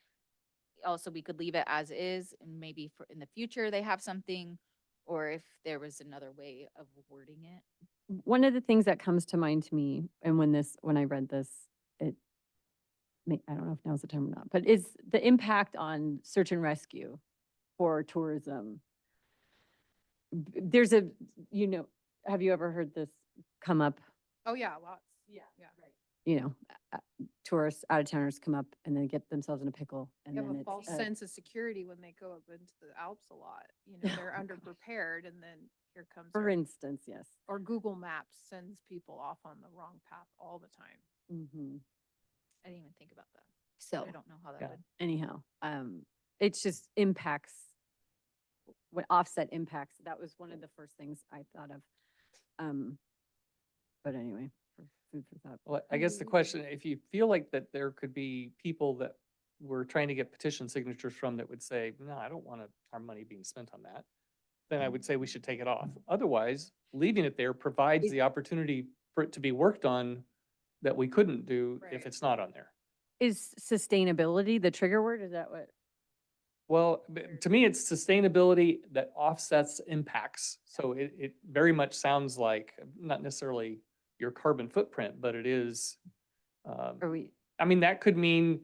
also we could leave it as is and maybe for in the future they have something, or if there was another way of wording it. One of the things that comes to mind to me, and when I read this, I don't know if now's the time or not, but is the impact on search and rescue for tourism. There's have you ever heard this come up? Oh, yeah, lots. Yeah. Yeah. Right. Tourists, out of towners come up and then get themselves in a pickle and You have then a it's, false sense of security when they go up into the Alps a lot. You know, they're underprepared and then here comes. for our- instance, yes. Or Google Maps sends people off on the wrong path all the time. Mhm. I didn't even think about that. So. I don't know how that Yeah. would. Anyhow, it's just impacts, what offset impacts, that was one of the first things I thought of. But anyway, for food for thought. Well, I guess the question, if you feel like that there could be people that we're trying to get petition signatures from that would say, no, I don't want our money being spent on that, then I would say we should take it off. Otherwise, leaving it there provides the opportunity for it to be worked on that we couldn't do if Right. it's not on there. Is sustainability the trigger word? Is that what? Well, to me, it's sustainability that offsets impacts. So it very much sounds like, not necessarily your carbon footprint, but it is, Are we, I mean, that could mean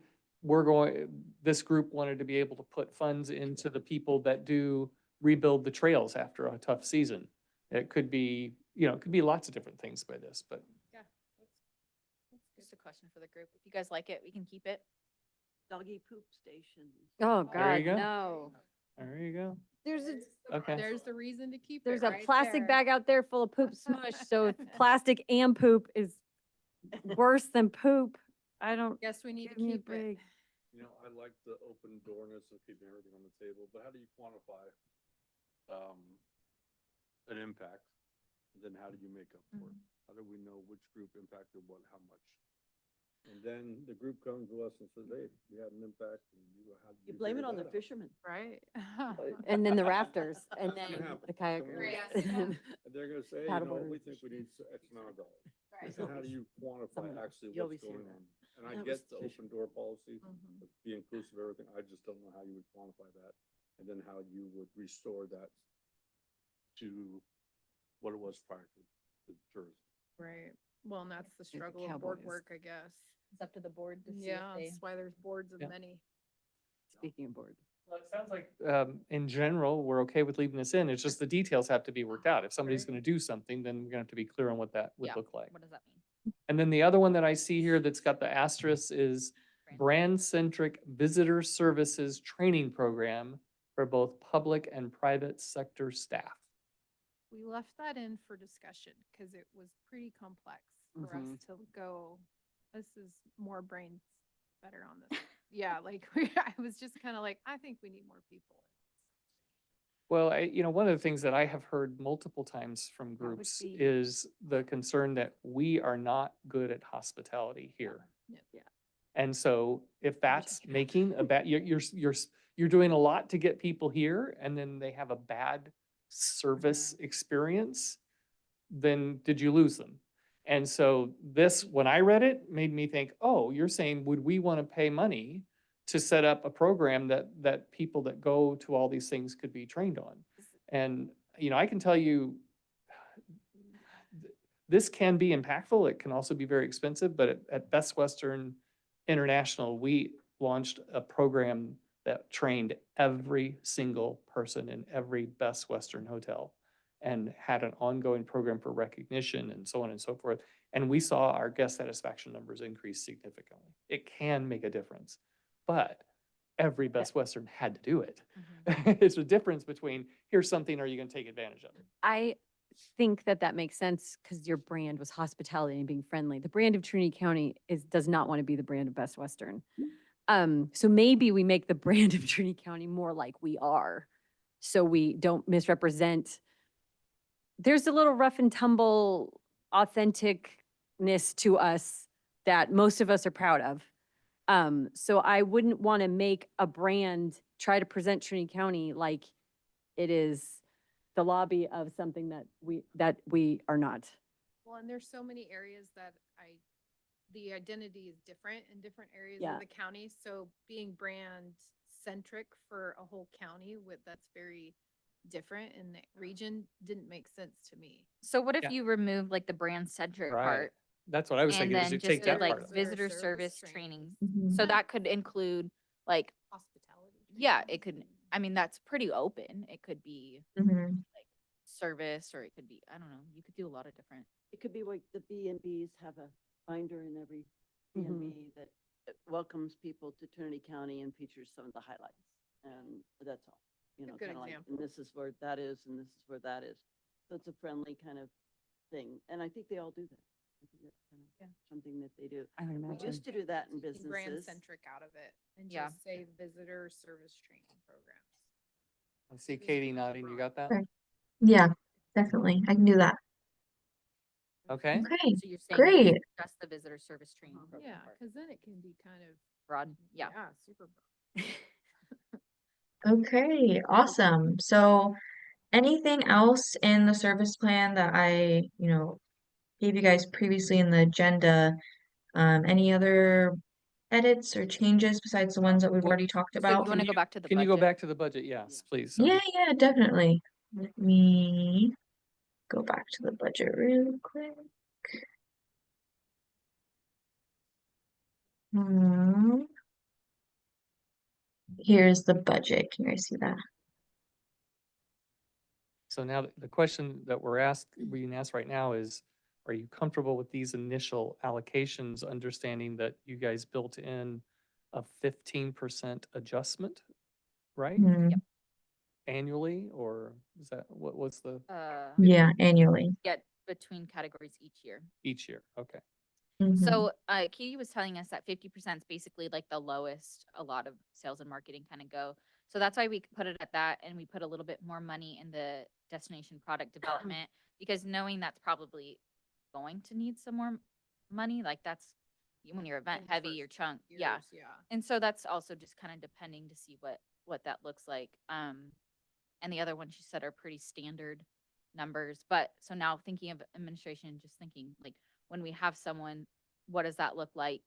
this group wanted to be able to put funds into the people that do rebuild the trails after a tough season. It could be, it could be lots of different things by this, but Just a question for the group. If you guys like it, we can keep it. Doggy poop stations. oh There you God, go. no. there you go. Okay. Okay. There's the reason to keep it There's a right plastic there. bag out there full of poop smush, so if plastic and poop is worse than poop, I don't, Guess we need to give me a keep it. break. I like the open doorness of keeping everything on the table, but how do you quantify, an impact? And then how do you make up for it? How do we know which group impacted what, how much? And then the group comes to us and says, hey, we had an impact, and how did You you blame it figure on the that out?" fishermen. Right. And then the rafters, and It's then gonna happen. the It's gonna kayakers. happen. And they're gonna say, Paddleboarders. we think we need X amount of dollars. Right. So how do you quantify Someone- actually you what's always hear going that. on? And I That get was the fish- open door policy, Mhm. be inclusive of everything. I just don't know how you would quantify that. And then how you would restore that to what it was prior to tourism. Right. Well, and that's the the struggle of board Cowboys. work, I guess. It's up to the board to see if Yeah, they. that's why there's boards of Yeah. many. Speaking of board. Well, it sounds like, in general, we're okay with leaving this in. It's just the details have to be worked out. If somebody's Right. gonna do something, then we're gonna have to be clear on what that would Yeah. look like. What does that mean? And then the other one that I see here that's got the asterisk is brand-centric visitor services training program for both public and private sector staff. We left that in for discussion because it was pretty complex for us Mhm. to go, this is more brains better on this. Yeah, like I was just kind of like, I think we need more people. Well, one of the things that I have heard multiple times from That would groups be- is the concern that we are not good at hospitality here. Yeah. Yeah. And so if that's making a bad, you're doing a lot to get people here and then they have a bad service experience, then did you lose them? And so this, when I read it, made me think, oh, you're saying, would we want to pay money to set up a program that people that go to all these things could be trained on? And, I can tell you, this can be impactful. It can also be very expensive, but at Best Western International, we launched a program that trained every single person in every Best Western hotel and had an ongoing program for recognition and so on and so forth. And we saw our guest satisfaction numbers increase significantly. It can make a difference, but every Best Western had to do it. It's a difference between, here's something, are you gonna take advantage of it? I think that makes sense because your brand was hospitality and being friendly. The brand of Trinity County does not want to be the brand of Best Western. So maybe we make the brand of Trinity County more like we are, so we don't misrepresent. There's a little rough and tumble authenticness to us that most of us are proud of. So I wouldn't want to make a brand try to present Trinity County like it is the lobby of something that we are not. Well, and there's so many areas that the identity is different in different areas Yeah. of the county. So being brand centric for a whole county that's very different in the region didn't make sense to me. So what if Yeah. you remove like the brand centric Right. part That's what I was and thinking, is then you just take did that like part out. visitor Service service training? training. So that could include like, Hospitality. yeah, it could, I mean, that's pretty open. It could be Mhm. like service, or it could be, I don't know, you could do a lot of different. It could be like the B and Bs have a binder in every B and B that welcomes people to Trinity County and features some of the highlights. And that's all, A good kind of like, example. and this is where that is, and this is where that is. So it's a friendly kind of thing. And I think they all do that. I think that's kind of something that they do. I would We imagine. used to do that in Taking brand businesses. centric out of it and Yeah. just say visitor service training programs. I see Katie nodding, you got that? Okay. Yeah, definitely. I can do that. Okay? Okay, So you're saying great. just the visitor service training program Yeah, part. cause then it can be kind of, Broad, yeah. super broad. Okay, awesome. So anything else in the service plan that I, gave you guys previously in the agenda? Any other edits or changes besides the ones that we've Well, already talked So about? you wanna go back to the Can you go budget? back to the budget? Yes, please. Yeah, Sonia. yeah, definitely. Let me go back to the budget real quick. Hmm. Here's the budget. Can you guys see that? So now the question that being asked right now is, are you comfortable with these initial allocations, understanding that you guys built in a 15% adjustment, right? Hmm. Annually, or is that, what was the, Yeah, annually. Get between categories each year. each year? Okay. Mhm. So, Katie was telling us that 50% is basically like the lowest a lot of sales and marketing kind of go. So that's why we put it at that, and we put a little bit more money in the destination product development, because knowing that's probably going to need some more money, like that's when you're event In the heavy, first your chunk, yeah. years, yeah. And so that's also just kind of depending to see what that looks like. And the other ones she said are pretty standard numbers. But so now thinking of administration, just thinking like when we have someone, what does that look like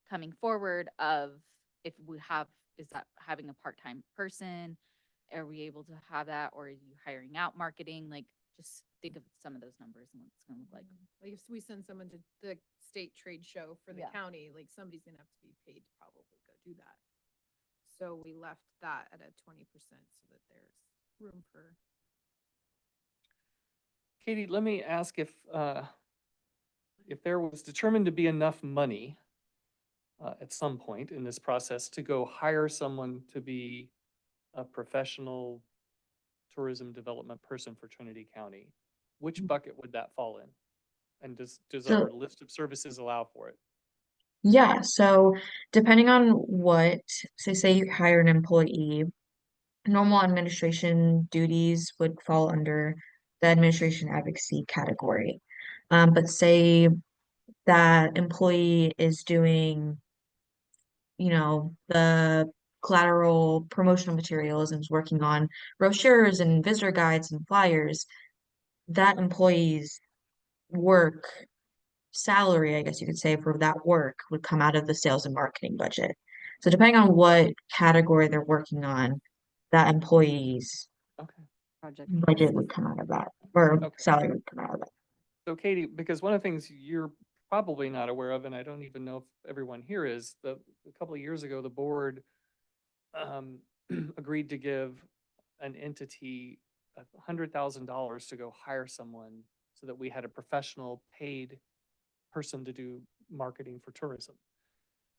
coming forward of if we have, is that having a part-time person? Are we able to have that, or are you hiring out marketing? Like just think of some of those numbers and what it's gonna look like. Like if we send someone to the state trade show for the Yeah. county, like somebody's gonna have to be paid to probably go do that. So we left that at a 20% so that there's room for. Katie, let me ask if there was determined to be enough money at some point in this process to go hire someone to be a professional tourism development person for Trinity County, which bucket would that fall in? And does our So, list of services allow for it? yeah, so depending on what, say you hire an employee, normal administration duties would fall under the administration advocacy category. But say that employee is doing, the collateral promotional materials and is working on brochures and visitor guides and flyers, that employee's work salary, I guess you could say, for that work would come out of the sales and marketing budget. So depending on what category they're working on, that employee's Okay. Project. budget would come out of that, or Okay. salary would come out of that. So Katie, because one of the things you're probably not aware of, and I don't even know if everyone here is, a couple of years ago, the board agreed to give an entity $100,000 to go hire someone so that we had a professional paid person to do marketing for tourism.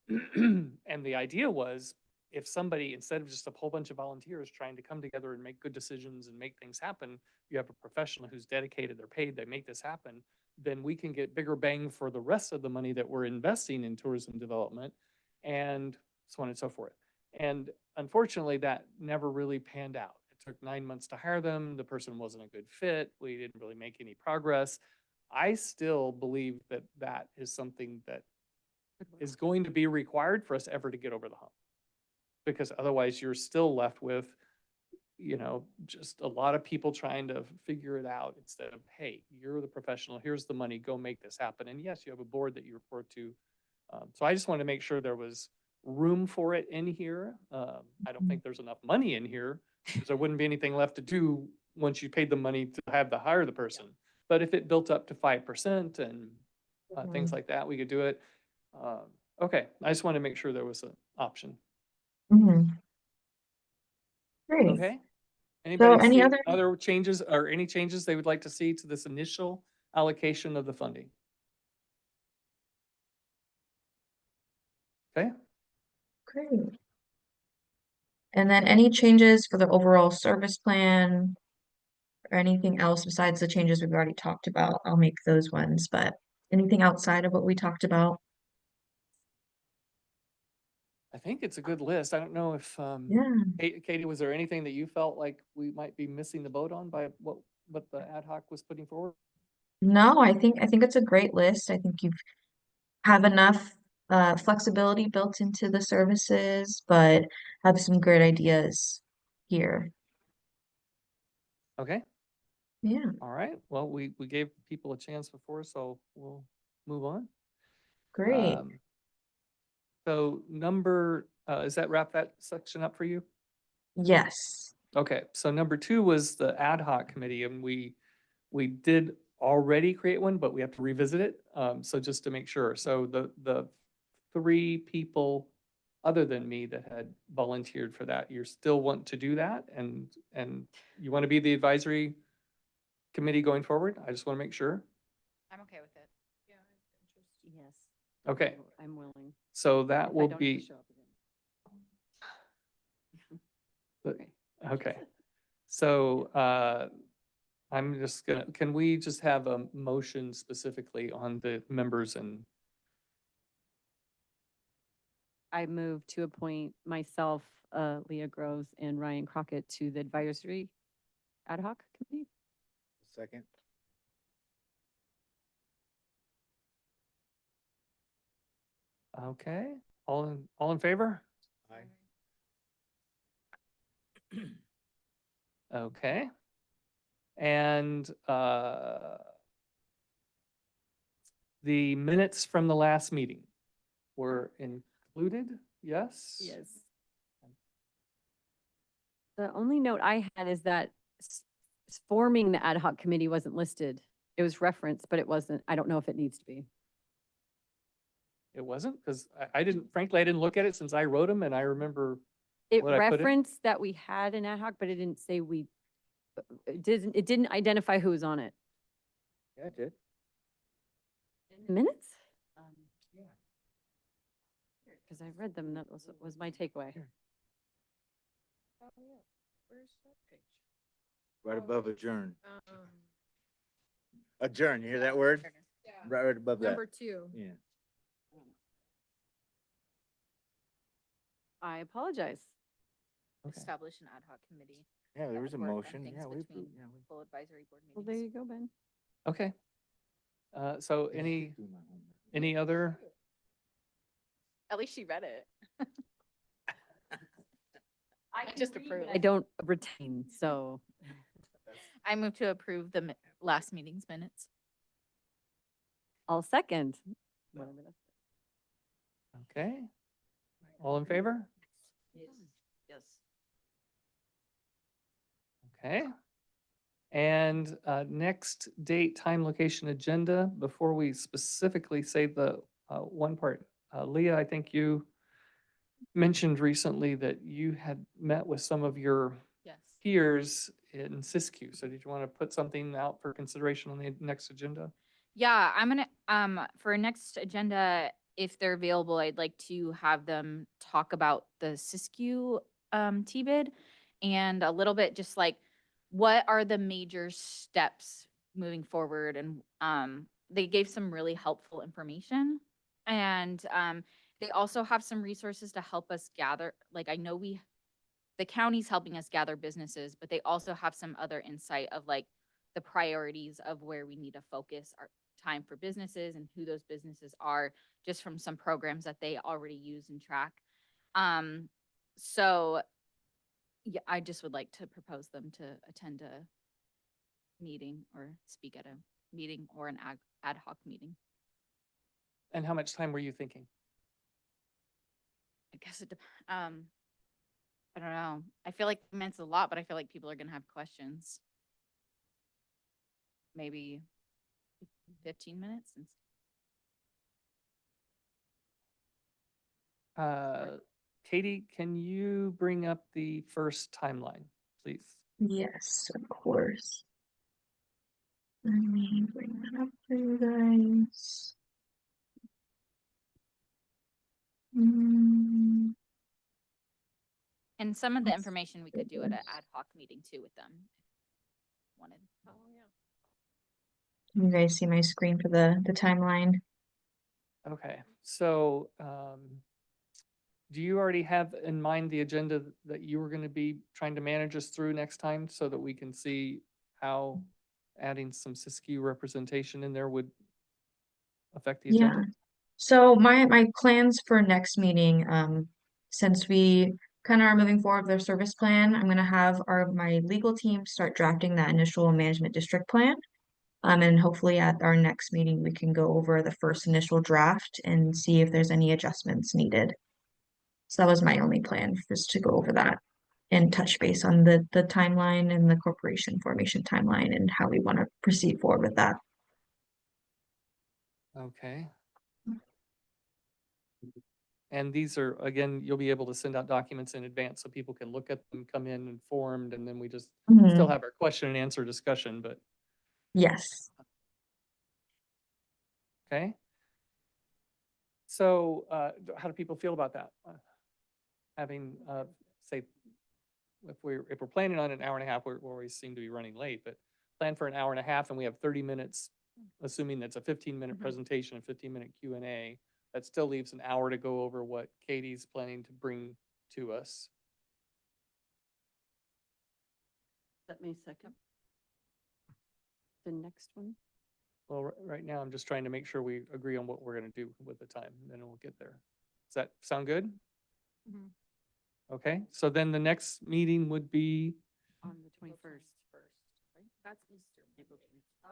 And the idea was, if somebody, instead of just a whole bunch of volunteers trying to come together and make good decisions and make things happen, you have a professional who's dedicated, they're paid, they make this happen, then we can get bigger bang for the rest of the money that we're investing in tourism development, and so on and so forth. And unfortunately, that never really panned out. It took 9 months to hire them. The person wasn't a good fit. We didn't really make any progress. I still believe that that is something that is going to be required for us ever to get over the hump. Because otherwise you're still left with, just a lot of people trying to figure it out instead of, hey, you're the professional, here's the money, go make this happen. And yes, you have a board that you report to. So I just wanted to make sure there was room for it in here. I don't think there's enough money in here, because there wouldn't be anything left to do once you paid the money to have to hire the person. But if it built up to 5% and things like that, we could do it. Okay, I just want to make sure there was an option. Mhm. Great. Okay? Anybody any see other- other changes or any changes they would like to see to this initial allocation of the funding? Okay, Great. And then any changes for the overall service plan or anything else besides the changes we've already talked about? I'll make those ones, but anything outside of what we talked about? I think it's a good list. I don't know if, Yeah. Katie, was there anything that you felt like we might be missing the boat on by what the ad hoc was putting forward? No, I think it's a great list. I think you have enough flexibility built into the services, but have some great ideas here. Okay, Yeah, all right. Well, we gave people a chance before, so we'll move on. great. Um, So number, is that wrap that section up for you? Yes. Okay, so number 2 was the ad hoc committee, and we did already create one, but we have to revisit it. So just to make sure, so the 3 people other than me that had volunteered for that, you still want to do that, and you want to be the advisory committee going forward? I just want to make sure. I'm okay with it. Yeah, I have interest. Yes. Okay, I'm willing. so that If I will don't have to be, show up again. okay. So, I'm just gonna, can we just have a motion specifically on the members and, I move to appoint myself, Leah Groves and Ryan Crockett to the advisory ad hoc committee. Second. okay, all in favor? Aye. Okay. And, the minutes from the last meeting were included, yes? Yes. The only note I had is that forming the ad hoc committee wasn't listed. It was referenced, but it wasn't, I don't know if it needs to be. It wasn't, because I didn't, frankly, I didn't look at it since I wrote them, and I remember It what I put in. referenced that we had an ad hoc, but it didn't say it didn't identify who was on it. Yeah, it did. Minutes? Um, Because I read them, that was my takeaway. Oh, yeah. Where's that page? Right above adjourn. Um, Adjourn, you hear that word? yeah, Right above that. number 2. Yeah. I apologize. Okay. Establish an ad hoc committee. Yeah, there that was a would work on motion. things Yeah, we between approved. Yeah, we. Full advisory board Well, there meetings. you go, Ben. Okay. So any Do my homework. other, At least she read it. I just can read, approve. but I don't retain, so I move to approve the last meeting's minutes. I'll second. Whatever that's- okay, all in favor? Yes, yes. Okay. And next date, time, location, agenda, before we specifically say the one part. Leah, I think you mentioned recently that you had met with some of your Yes. peers in Siskiyou. So did you want to put something out for consideration on the next agenda? Yeah, I'm gonna, for next agenda, if they're available, I'd like to have them talk about the Siskiyou, T-bid and a little bit just like, what are the major steps moving forward? And, they gave some really helpful information. And, they also have some resources to help us gather, like, I know the county's helping us gather businesses, but they also have some other insight of like the priorities of where we need to focus our time for businesses and who those businesses are, just from some programs that they already use and track. So yeah, I just would like to propose them to attend a meeting or speak at a meeting or an ad hoc meeting. And how much time were you thinking? I guess I don't know. I feel like it's a lot, but I feel like people are gonna have questions. Maybe 15 minutes. Katie, can you bring up the first timeline, please? Yes, of course. Let me bring that up for you guys. Mm, And some of the Let's information we could do at an ad hoc meeting too with them. If wanted. Oh, yeah. Can you guys see my screen for the timeline? Okay, so, do you already have in mind the agenda that you were gonna be trying to manage us through next time so that we can see how adding some Siskiyou representation in there would affect the Yeah. agenda? So my plans for next meeting, since we kind of are moving forward with our service plan, I'm gonna have my legal team start drafting that initial management district plan. And hopefully at our next meeting, we can go over the first initial draft and see if there's any adjustments needed. So that was my only plan, was to go over that and touch base on the timeline and the corporation formation timeline and how we want to proceed forward with that. Okay. And these are, again, you'll be able to send out documents in advance so people can look at them, come in informed, and then we just still Mhm. have our question and answer discussion, but, Yes. okay. So, how do people feel about that? Having, say, if we're planning on an hour and a half, we always seem to be running late, but plan for an hour and a half and we have 30 minutes, assuming that's a 15-minute Mhm. presentation, a 15-minute Q&A, that still leaves an hour to go over what Katie's planning to bring to us. Let me second. The next one. Well, right now, I'm just trying to make sure we agree on what we're gonna do with the time, and then we'll get there. Does that sound good? Mhm. Okay, so then the next meeting would be, On the 21st. That's Easter.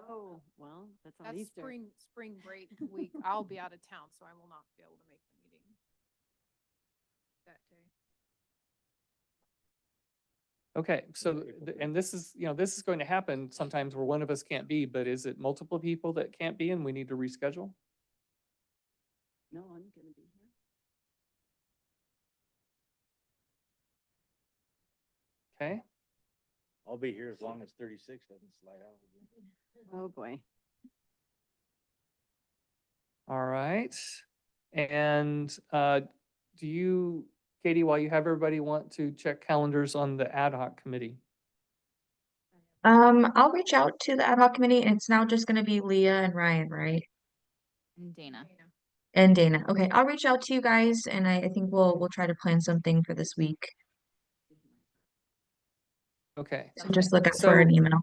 Oh, well, that's on That's Easter. spring break week. I'll be out of town, so I will not be able to make the meeting that day. okay, so, and this is, this is going to happen sometimes where one of us can't be, but is it multiple people that can't be and we need to reschedule? No, I'm gonna be here. Okay, I'll be here as long as 36 doesn't slide out again. Oh, boy. all right. And, do you, Katie, while you have everybody, want to check calendars on the ad hoc committee? I'll reach out to the ad hoc committee, and it's now just gonna be Leah and Ryan, right? And Dana. And Dana. Okay, I'll reach out to you guys, and I think we'll try to plan something for this week. Okay, So just look out for an so, email.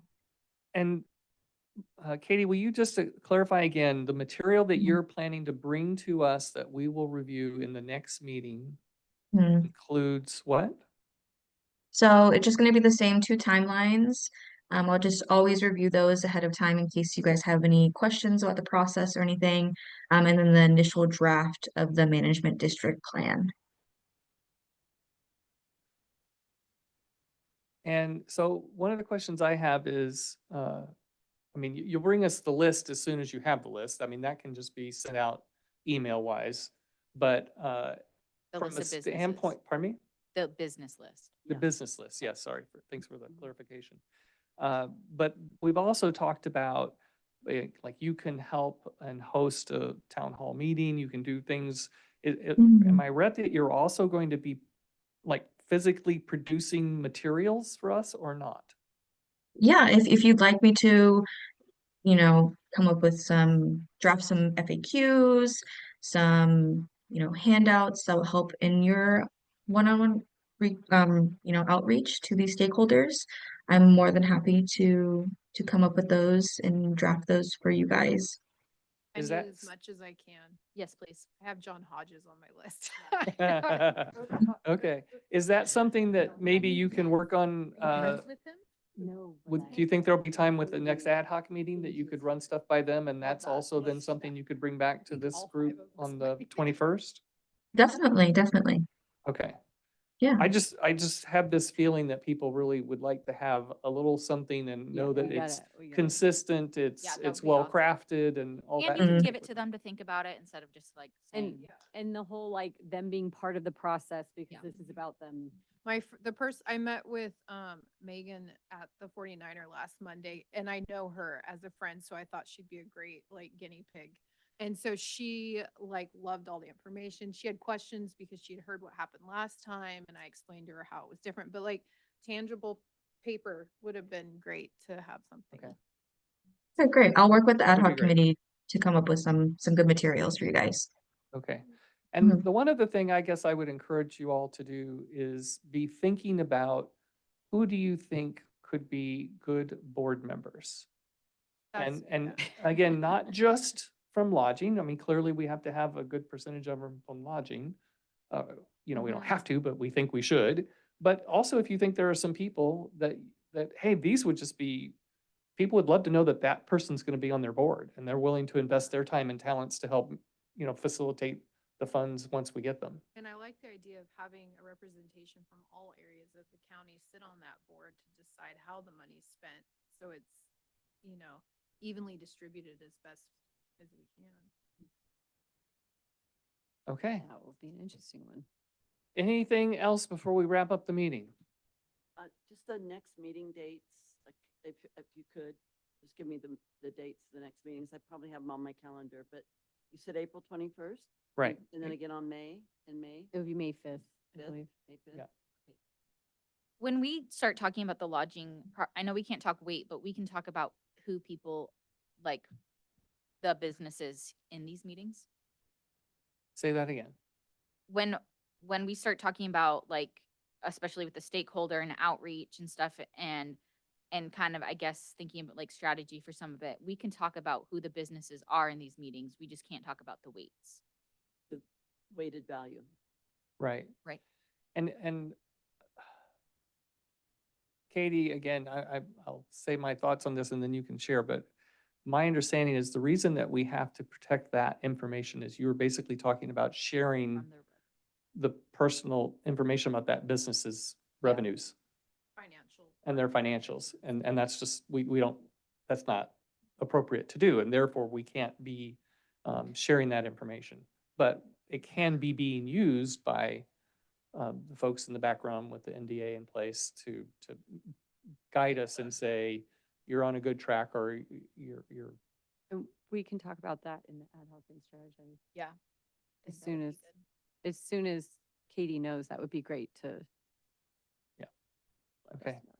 and Katie, will you just clarify again, the material that Mhm. you're planning to bring to us that we will review in the next meeting Hmm. includes what? So it's just going to be the same two timelines. I'll just always review those ahead of time in case you guys have any questions about the process or anything. And then the initial draft of the management district plan. And so one of the questions I have is, I mean, you'll bring us the list as soon as you have the list. I mean, that can just be sent out email wise. But The from list a of standpoint, businesses, pardon me? the business list. The Yeah. business list, yes, sorry, thanks for the clarification. But we've also talked about, like, you can help and host a town hall meeting, you can do things. Am Mhm. I read that you're also going to be, like, physically producing materials for us or not? Yeah, if you'd like me to, come up with draft some FAQs, some, handouts that will help in your one-on-one, outreach to these stakeholders. I'm more than happy to come up with those and draft those for you guys. I Is need that as much as I can. Yes, please. I have John Hodges on my list. Okay, is that something that maybe you can work on, Friends with him? No. do you think there'll be time with the next ad hoc meeting that you could run stuff by them, and that's also then something you could bring back to this All five group of us on the might. 21st? Definitely, definitely. Okay. Yeah. I just have this feeling that people really would like to have a little something and know that it's consistent, Yeah, it's that would be well awesome. crafted and all And that. you can Mhm. give it to them to think about it instead of just like And, saying, and the whole, like, them being part of the process because Yeah. this is about them. The person I met with Megan at the 49er last Monday, and I know her as a friend, so I thought she'd be a great like guinea pig. And so she like loved all the information. She had questions because she had heard what happened last time, and I explained to her how it was different. But like tangible paper would have been great to have something. Okay. Okay, great. I'll work with the ad That'd be hoc great. committee to come up with some good materials for you guys. Okay. And Mhm. the one other thing I guess I would encourage you all to do is be thinking about, who do you think could be good board members? That's- And yeah. again, not just from lodging. I mean, clearly we have to have a good percentage of them from lodging. We don't Mhm. have to, but we think we should. But also if you think there are some people that, hey, these would just be, people would love to know that that person's gonna be on their board and they're willing to invest their time and talents to help, facilitate the funds once we get them. And I like the idea of having a representation from all areas of the county sit on that board to decide how the money's spent. So it's, evenly distributed as best as we can. Okay. That will be an interesting one. Anything else before we wrap up the meeting? Just the next meeting dates, like, if you could, just give me the dates, of the next meetings. I probably have them on my calendar, but you said April 21st? Right. And then again on May? It would be May 5th, I Fifth? believe. May 5th? Yeah. When we start talking about the lodging, I know we can't talk weight, but we can talk about who people, like the businesses in these meetings. Say that again. When we start talking about like, especially with the stakeholder and outreach and stuff and kind of, I guess, thinking about like strategy for some of it, we can talk about who the businesses are in these meetings. We just can't talk about the weights. The weighted value. Right. Right. And Katie, again, I'll say my thoughts on this and then you can share, but my understanding is the reason that we have to protect that information is you were basically talking about sharing From their- the personal information about that business's revenues Financial. and their financials. And that's just, we don't, that's not appropriate to do. And therefore we can't be sharing that information. But it can be being used by the folks in the background with the NDA in place to guide us and say, you're on a good track or you're, And we can talk about that in the ad hoc and strategy. Yeah. As That would soon be as, good. as soon as Katie knows, that would be great to. Yeah. let us Okay. know.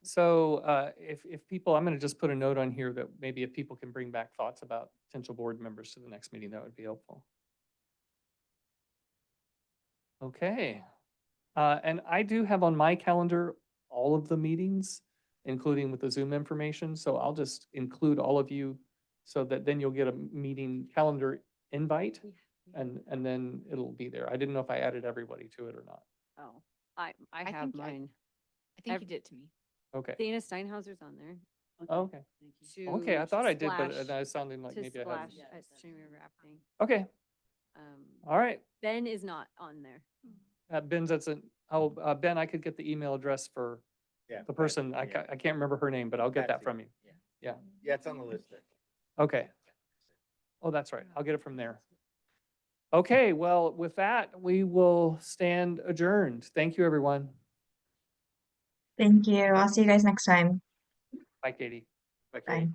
So if people, I'm going to just put a note on here that maybe if people can bring back thoughts about potential board members to the next meeting, that would be helpful. Okay. And I do have on my calendar all of the meetings, including with the Zoom information. So I'll just include all of you so that then you'll get a meeting calendar invite and then it'll be there. I didn't know if I added everybody to it or not. Oh, I I have think I- mine. I think Ev- you did it to me. Okay. Dana Steinhauser's on there. Okay. Thank you. Okay, I to thought I did, but splash- I was sounding like To maybe I splash hadn't. Yeah, at that's- Streamer Rafting. Okay, all right. Ben is not on there. Ben's, Ben, I could get the email address for Yeah. the person. I can't remember her name, but I'll get that Patsy. from you. Yeah. Yeah, it's on the list there. Okay. Oh, that's right. I'll get it from there. Okay, well, with that, we will stand adjourned. Thank you, everyone. Thank you. I'll see you guys next time. Bye, Katie. Okay. Bye.